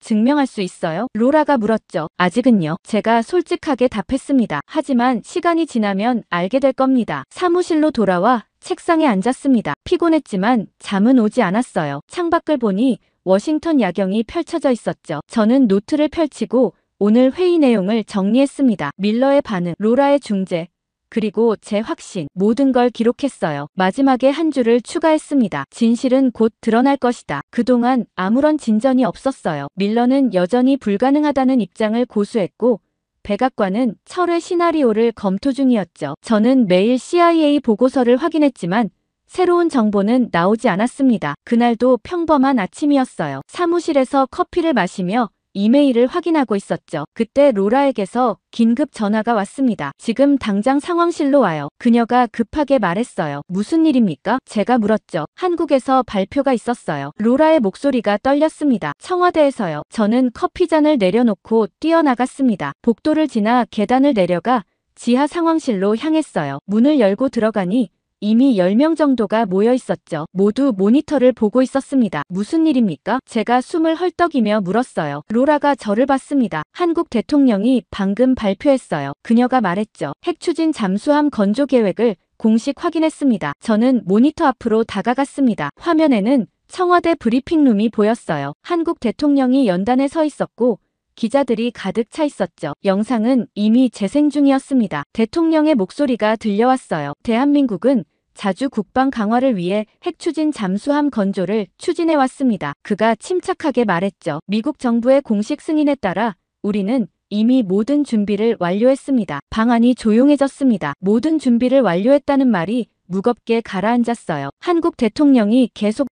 증명할 수 있어요? 로라가 물었죠. 아직은요. 제가 솔직하게 답했습니다. 하지만 시간이 지나면 알게 될 겁니다. 사무실로 돌아와 책상에 앉았습니다. 피곤했지만 잠은 오지 않았어요. 창밖을 보니 워싱턴 야경이 펼쳐져 있었죠. 저는 노트를 펼치고 오늘 회의 내용을 정리했습니다. 밀러의 반응, 로라의 중재, 그리고 제 확신, 모든 걸 기록했어요. 마지막에 한 줄을 추가했습니다. 진실은 곧 드러날 것이다. 그동안 아무런 진전이 없었어요. 밀러는 여전히 불가능하다는 입장을 고수했고 백악관은 철회 시나리오를 검토 중이었죠. 저는 매일 CIA 보고서를 확인했지만 새로운 정보는 나오지 않았습니다. 그날도 평범한 아침이었어요. 사무실에서 커피를 마시며 이메일을 확인하고 있었죠. 그때 로라에게서 긴급 전화가 왔습니다. 지금 당장 상황실로 와요. 그녀가 급하게 말했어요. 무슨 일입니까? 제가 물었죠. 한국에서 발표가 있었어요. 로라의 목소리가 떨렸습니다. 청와대에서요. 저는 커피잔을 내려놓고 뛰어나갔습니다. 복도를 지나 계단을 내려가 지하 상황실로 향했어요. 문을 열고 들어가니 이미 10명 정도가 모여 있었죠. 모두 모니터를 보고 있었습니다. 무슨 일입니까? 제가 숨을 헐떡이며 물었어요. 로라가 저를 봤습니다. 한국 대통령이 방금 발표했어요. 그녀가 말했죠. 핵추진 잠수함 건조 계획을 공식 확인했습니다. 저는 모니터 앞으로 다가갔습니다. 화면에는 청와대 브리핑룸이 보였어요. 한국 대통령이 연단에 서 있었고 기자들이 가득 차 있었죠. 영상은 이미 재생 중이었습니다. 대통령의 목소리가 들려왔어요. 대한민국은 자주 국방 강화를 위해 핵추진 잠수함 건조를 추진해왔습니다. 그가 침착하게 말했죠. 미국 정부의 공식 승인에 따라 우리는 이미 모든 준비를 완료했습니다. 방안이 조용해졌습니다. 모든 준비를 완료했다는 말이 무겁게 가라앉았어요. 한국 대통령이 계속